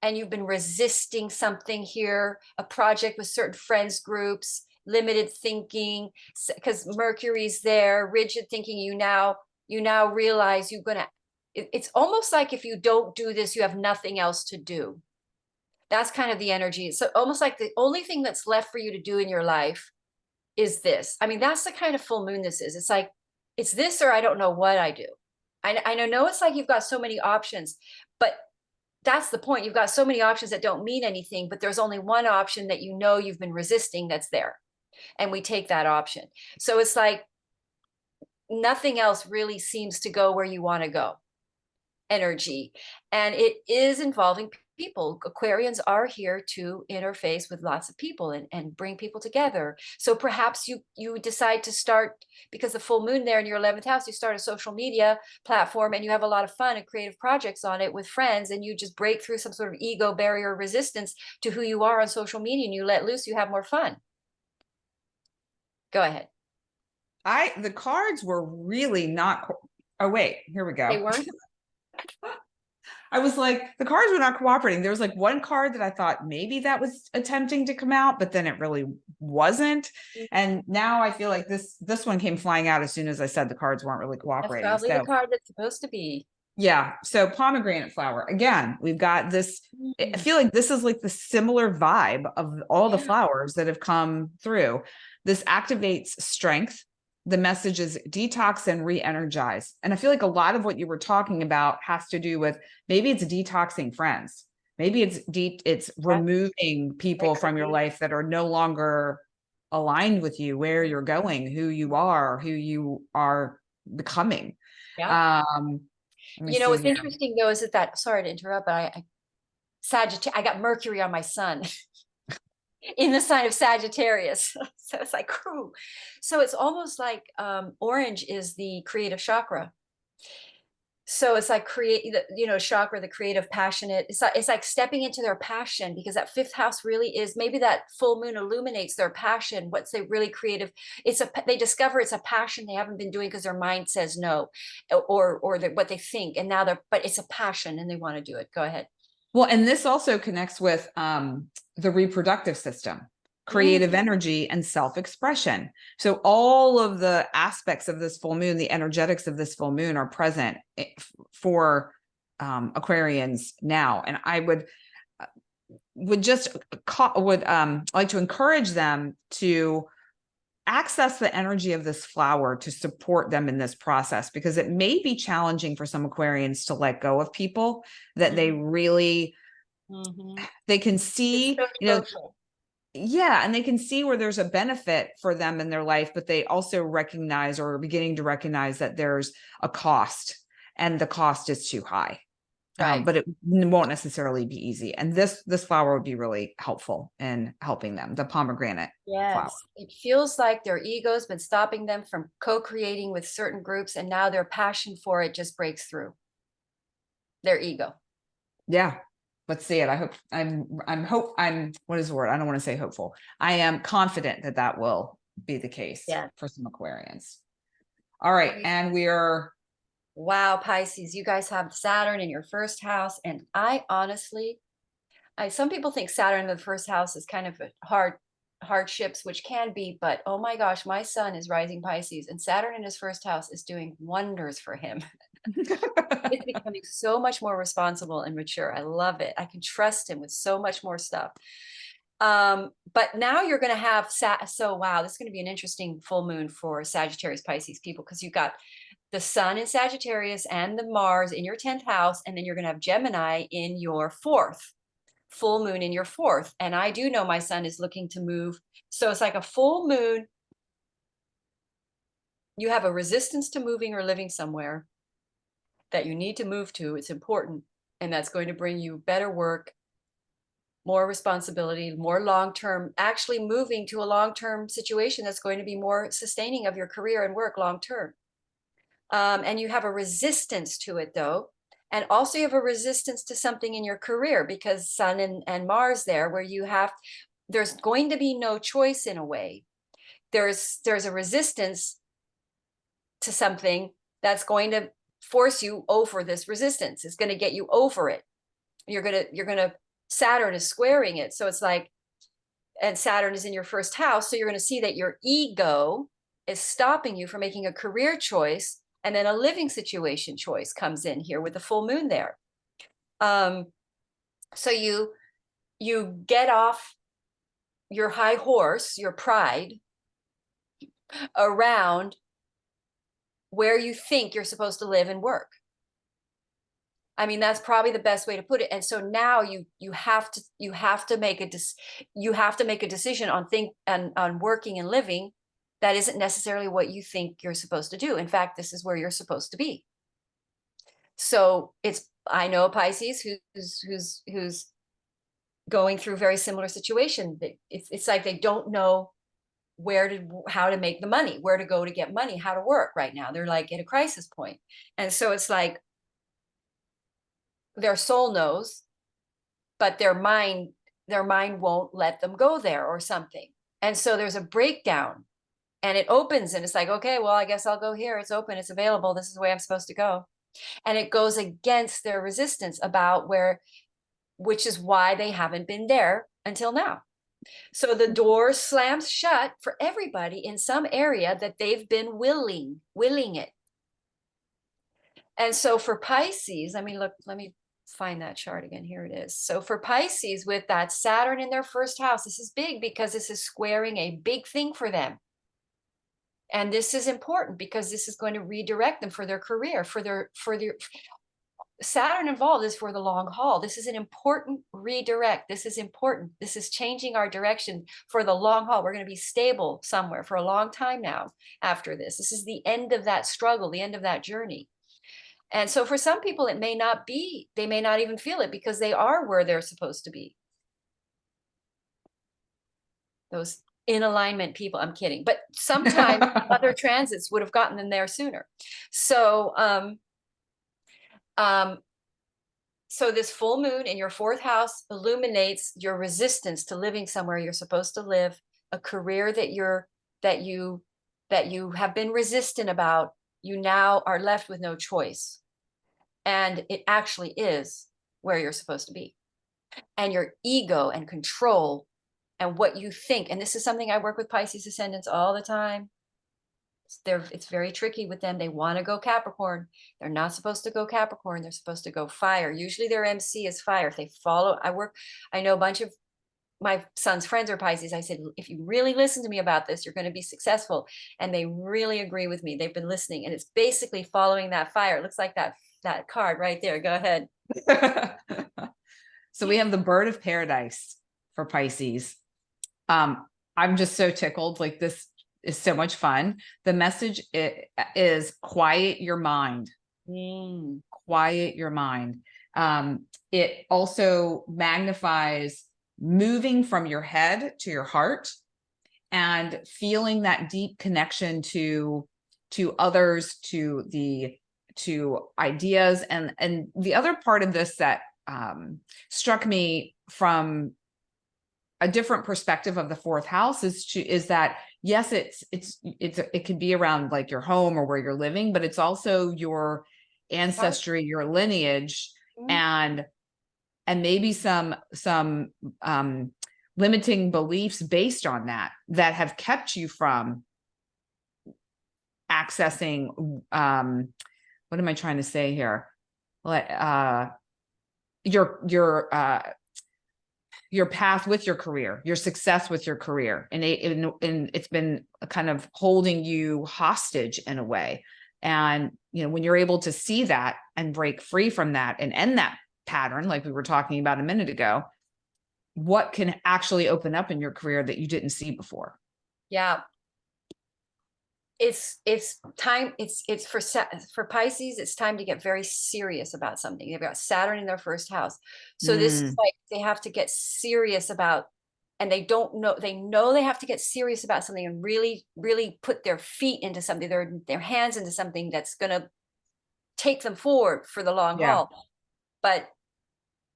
And you've been resisting something here, a project with certain friends groups, limited thinking, because Mercury's there, rigid thinking. You now realize it's almost like if you don't do this, you have nothing else to do. That's kind of the energy. So almost like the only thing that's left for you to do in your life is this. I mean, that's the kind of full moon this is. It's like, it's this, or I don't know what I do. I know it's like you've got so many options, but that's the point. You've got so many options that don't mean anything, but there's only one option that you've been resisting that's there. And we take that option. So it's like nothing else really seems to go where you want to go, energy. And it is involving people. Aquarians are here to interface with lots of people and bring people together. So perhaps you decide to start, because the full moon there in your 11th house, you start a social media platform and you have a lot of fun and creative projects on it with friends, and you just break through some sort of ego barrier resistance to who you are on social media, and you let loose, you have more fun. Go ahead. The cards were really not. Oh, wait, here we They go. weren't? I was like, the cards were not cooperating. There was like one card that I thought maybe that was attempting to come out, but then it really wasn't. And now I feel like this one came flying out as soon as I said the cards weren't really That's cooperating. probably So the card that's supposed to be. yeah. So pomegranate flower. Again, we've got this. I Mm. feel like this is like the similar vibe of all the Yeah. flowers that have come through. This activates strength. The message is detox and re-energize. And I feel like a lot of what you were talking about has to do with maybe it's detoxing friends. Maybe it's removing people from your life that are no longer aligned with you, where you're going, who you are becoming. Yeah. Let me You know, see what's here. interesting though is that sorry to interrupt, but I got Mercury on my sun in the sign of Sagittarius. So it's like, ooh. So it's almost like orange is the creative chakra. So it's like chakra, the creative, passionate. It's like stepping into their passion, because that fifth house really is, maybe that full moon illuminates their passion. What's they really creative. They discover it's a passion they haven't been doing because their mind says no, or what they think, and now but it's a passion and they want to do it. Go ahead. Well, and this also connects with the reproductive system, creative energy, and self-expression. So all of the aspects of this full moon, the energetics of this full moon are present for Aquarians now. And I would like to encourage them to access the energy of this flower to support them in this process, because it may be challenging for some Aquarians to let go of people that they really they can see, yeah, and they can see where there's a benefit for them in their life, but they also recognize, or are beginning to recognize, that there's a cost, and the cost is too high. Right. But it won't necessarily be easy. And this flower would be really helpful in helping them, the pomegranate flower. Yes. It feels like their ego's been stopping them from co-creating with certain groups, and now their passion for it just breaks through their ego. Yeah. Let's see it. I hope what is the word? I don't want to say hopeful. I am confident that that will be the case for some Aquarians. All right. And we are. Wow, Pisces, you guys have Saturn in your first house. And I honestly, some people think Saturn in the first house is kind of hardships, which can be, but oh my gosh, my son is rising Pisces, and Saturn in his first house is doing wonders for him. He's becoming so much more responsible and mature. I love it. I can trust him with so much more stuff. But now you're going to have so wow, this is going to be an interesting full moon for Sagittarius Pisces people, because you've got the sun in Sagittarius and the Mars in your 10th house, and then you're going to have Gemini in your 4th, full moon in your 4th. And I do know my son is looking to move. So it's like a full moon. You have a resistance to moving or living somewhere that you need to move to. It's important. And that's going to bring you better work, more responsibility, more long-term, actually moving to a long-term situation that's going to be more sustaining of your career and work long-term. And you have a resistance to it though. And also you have a resistance to something in your career, because Sun and Mars there, where there's going to be no choice in a way. There's a resistance to something that's going to force you over this resistance. It's going to get you over it. You're going to, Saturn is squaring it. So it's like, and Saturn is in your first house. So you're going to see that your ego is stopping you from making a career choice. And then a living situation choice comes in here with the full moon there. So you get off your high horse, your pride, around where you think you're supposed to live and work. I mean, that's probably the best way to put it. And so now you have to make a decision on working and living that isn't necessarily what you think you're supposed to do. In fact, this is where you're supposed to be. So it's I know a Pisces who's going through a very similar situation. It's like they don't know how to make the money, where to go to get money, how to work right now. They're like at a crisis point. And so it's like their soul knows, but their mind won't let them go there or something. And so there's a breakdown, and it opens, and it's like, okay, well, I guess I'll go here. It's open, it's available. This is the way I'm supposed to go. And it goes against their resistance about which is why they haven't been there until now. So the door slams shut for everybody in some area that they've been willing it. And so for Pisces, let me find that chart again. Here it is. So for Pisces, with that Saturn in their first house, this is big because this is squaring a big thing for them. And this is important because this is going to redirect them for their career, for their Saturn involved is for the long haul. This is an important redirect. This is important. This is changing our direction for the long haul. We're going to be stable somewhere for a long time now after this. This is the end of that struggle, the end of that journey. And so for some people, it may not be, they may not even feel it because they are where they're supposed to be. Those in alignment people, I'm kidding. But sometimes other transits would have gotten them there sooner. So, so this full moon in your fourth house illuminates your resistance to living somewhere you're supposed to live, a career that you have been resistant about. You now are left with no choice. And it actually is where you're supposed to be. And your ego and control and what you think. And this is something I work with Pisces ascendants all the time. It's very tricky with them. They want to go Capricorn. They're not supposed to go Capricorn. They're supposed to go fire. Usually their MC is fire. If they follow, I know a bunch of my son's friends are Pisces. I said, if you really listen to me about this, you're going to be successful. And they really agree with me. They've been listening. And it's basically following that fire. It looks like that card right there. Go ahead. So we have the bird of paradise for Pisces. I'm just so tickled. Like, this is so much fun. The message is quiet your mind. Quiet your mind. It also magnifies moving from your head to your heart and feeling that deep connection to others, to ideas. And the other part of this that struck me from a different perspective of the fourth house is that, yes, it could be around like your home or where you're living, but it's also your ancestry, your lineage, and maybe some limiting beliefs based on that have kept you from accessing, what am I trying to say here? Your path with your career, your success with your career. And it's been kind of holding you hostage in a way. And, when you're able to see that and break free from that and end that pattern, like we were talking about a minute ago, what can actually open up in your career that you didn't see before? Yeah. It's time. It's for Pisces. It's time to get very serious about something. They've got Saturn in their first house. So this is like, they have to get serious about, and they know they have to get serious about something and really, really put their feet into something, their hands into something that's going to take them forward for the long haul. But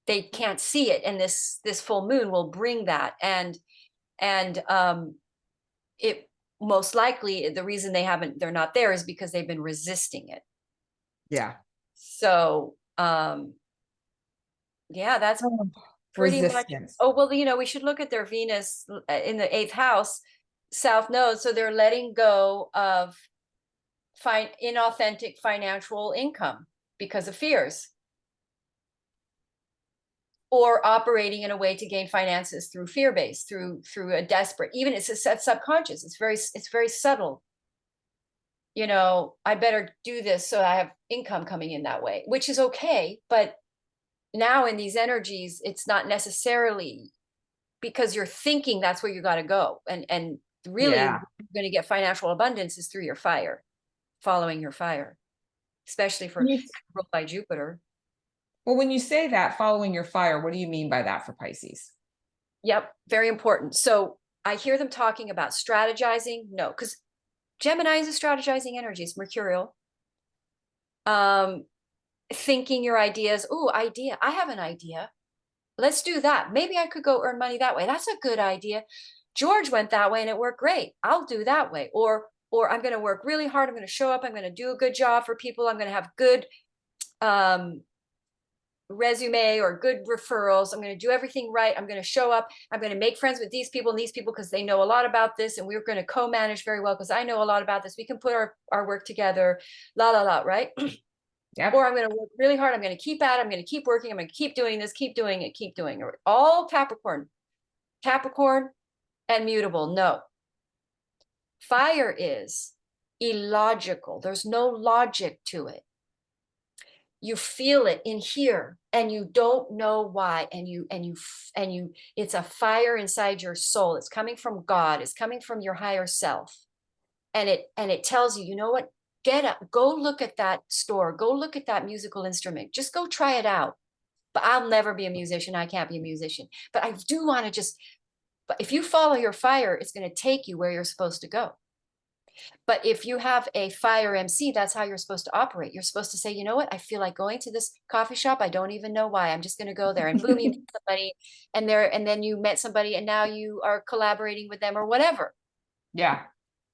they can't see it. And this full moon will bring that. And it, most likely the reason they're not there is because they've been resisting it. Yeah. So, yeah, that's pretty resistance. much. Oh, well, we should look at their Venus in the 8th house, South Node. So they're letting go of inauthentic financial income because of fears, or operating in a way to gain finances through fear-based, through a desperate, even it's subconscious. It's very subtle. I better do this so I have income coming in that way, which is okay. But now in these energies, it's not necessarily because you're thinking that's where you got to go. And really, you're going to get financial abundance is through your fire, following your fire, especially for ruled by Jupiter. Well, when you say that, following your fire, what do you mean by that for Pisces? Yep, very important. So I hear them talking about strategizing. No, because Gemini is a strategizing energy. It's mercurial. Thinking your ideas. Oh, idea. I have an idea. Let's do that. Maybe I could go earn money that way. That's a good idea. George went that way and it worked great. I'll do that way. Or I'm going to work really hard. I'm going to show up. I'm going to do a good job for people. I'm going to have good resume or good referrals. I'm going to do everything right. I'm going to show up. I'm going to make friends with these people and these people because they know a lot about this, and we're going to co-manage very well because I know a lot about this. We can put our work together, la la la, right? Yep. Or I'm going to work really hard. I'm going to keep at it. I'm going to keep working. I'm going to keep doing this, keep doing it, keep doing it. All Capricorn and mutable. No. Fire is illogical. There's no logic to it. You feel it in here and you don't know why, and you it's a fire inside your soul. It's coming from God. It's coming from your higher self, and it tells you, you know what, get up, go look at that store, go look at that musical instrument, just go try it out. But I'll never be a musician. I can't be a musician, but I do want to just, but if you follow your fire, it's going to take you where you're supposed to go. But if you have a fire MC, that's how you're supposed to operate. You're supposed to say, you know what, I feel like going to this coffee shop. I don't even know why. I'm just going to go there. And boom, you meet somebody, and then you met somebody and now you are collaborating with them or whatever. Yeah.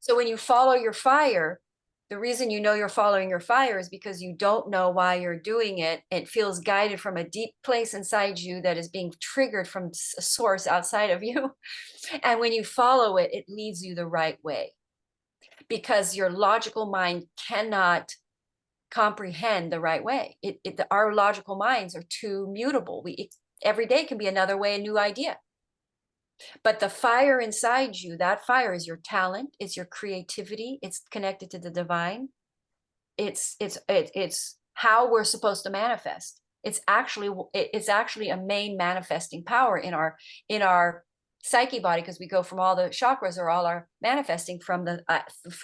So when you follow your fire, the reason you know you're following your fire is because you don't know why you're doing it. It feels guided from a deep place inside you that is being triggered from a source outside of you. And when you follow it, it leads you the right way, because your logical mind cannot comprehend the right way. Our logical minds are too mutable. Every day can be another way, a new idea. But the fire inside you, that fire is your talent, it's your creativity, it's connected to the divine. It's how we're supposed to manifest. It's actually a main manifesting power in our psyche body, because we go from all the chakras are all our manifesting from the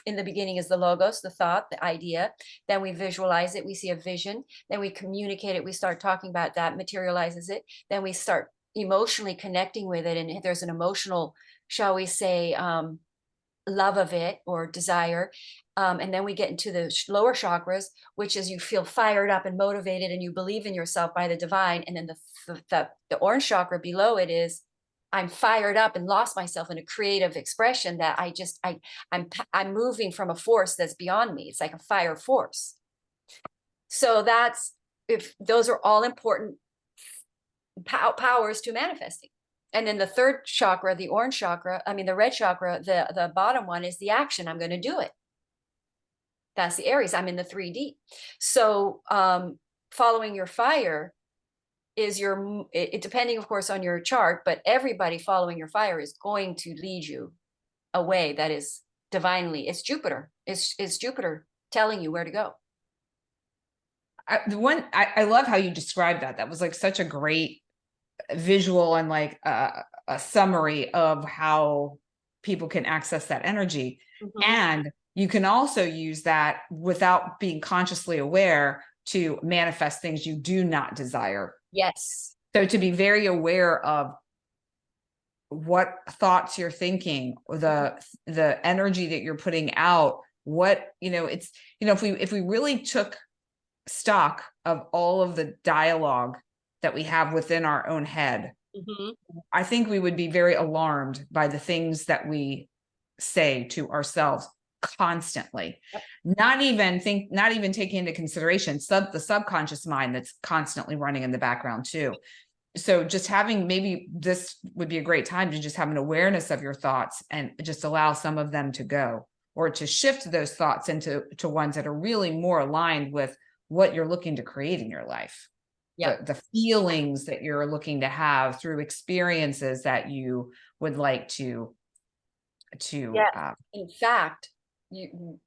in the beginning is the logos, the thought, the idea. Then we visualize it, we see a vision, then we communicate it, we start talking about that, materializes it, then we start emotionally connecting with it, and there's an emotional, shall we say, love of it or desire. And then we get into the lower chakras, which is you feel fired up and motivated and you believe in yourself by the divine. And then the orange chakra below it is, I'm fired up and lost myself in a creative expression that I'm moving from a force that's beyond me. It's like a fire force. So if those are all important powers to manifesting. And then the third chakra, the red chakra, the bottom one is the action. I'm going to do it. That's the Aries. I'm in the 3D. So following your fire is depending, of course, on your chart, but everybody following your fire is going to lead you a way that is divinely. It's Jupiter. It's Jupiter telling you where to go. I love how you described that. That was like such a great visual and like a summary of how people can access that energy. Mm-hmm. And you can also use that without being consciously aware to manifest things you do not desire. Yes. So to be very aware of what thoughts you're thinking, or the energy that you're putting out, if we really took stock of all of the dialogue that we have within our own head, mm-hmm. I think we would be very alarmed by the things that we say to ourselves constantly. Yep. Not even taking into consideration the subconscious mind that's constantly running in the background too. So just maybe this would be a great time to just have an awareness of your thoughts and just allow some of them to go, or to shift those thoughts into ones that are really more aligned with what you're looking to create in your life. Yep. The feelings that you're looking to have through experiences that you would like to in fact,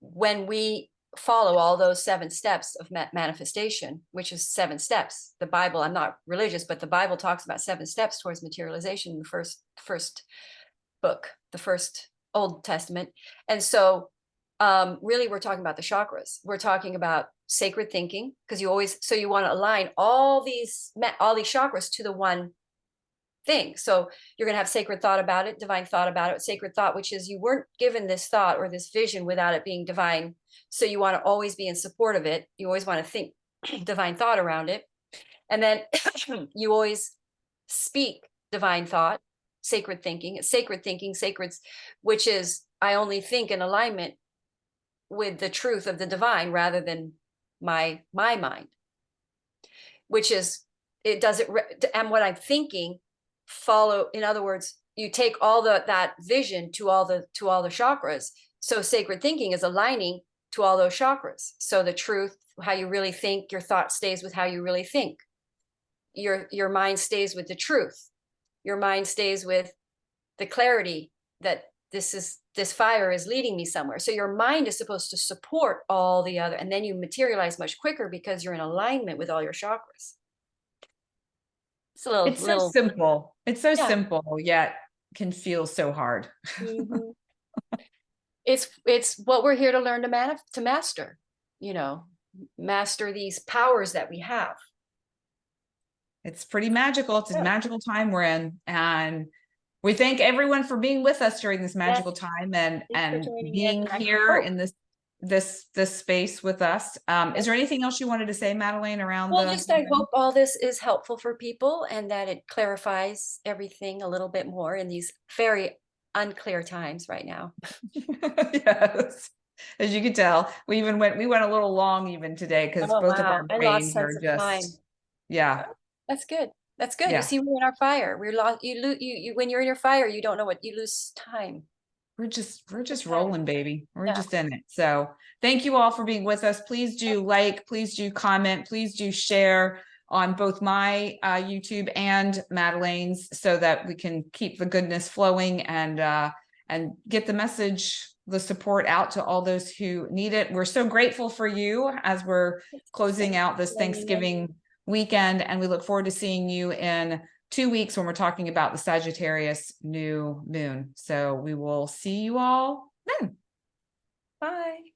when we follow all those 7 steps of manifestation, which is 7 steps, the Bible, I'm not religious, but the Bible talks about 7 steps towards materialization in the first book, the first Old Testament. And so really we're talking about the chakras. We're talking about sacred thinking, because you want to align all these chakras to the one thing. So you're going to have sacred thought about it, divine thought about it, sacred thought, which is you weren't given this thought or this vision without it being divine. So you want to always be in support of it. You always want to think divine thought around it. And then you always speak divine thought, sacred thinking, which is I only think in alignment with the truth of the divine rather than my mind, which is it doesn't and what I'm thinking follow. In other words, you take all that vision to all the chakras. So sacred thinking is aligning to all those chakras. So the truth, how you really think, your thought stays with how you really think. Your mind stays with the truth. Your mind stays with the clarity that this fire is leading me somewhere. So your mind is supposed to support all the other, and then you materialize much quicker because you're in alignment with all your chakras. It's a little, It's so simple. It's so simple, yet can feel so hard. Mm-hmm. It's what we're here to learn to master, master these powers that we have. It's pretty magical. It's a magical time we're in. And we thank everyone for being with us during this magical time and being here in this space with us. Is there anything else you wanted to say, Madeleine, around I hope all this is helpful for people and that it clarifies everything a little bit more in these very unclear times right now. Yes. As you can tell, we went a little long even today because both of our brains are just, That's good. That's good. You see, we're in our fire. We're lost. You when you're in your fire, you don't know what you lose time. We're just rolling, baby. We're just in it. So thank you all for being with us. Please do like, please do comment, please do share on both my YouTube and Madeleine's so that we can keep the goodness flowing and get the message, the support out to all those who need it. We're so grateful for you as we're closing out this Thanksgiving weekend, and we look forward to seeing you in 2 weeks when we're talking about the Sagittarius new moon. So we will see you all then. Bye.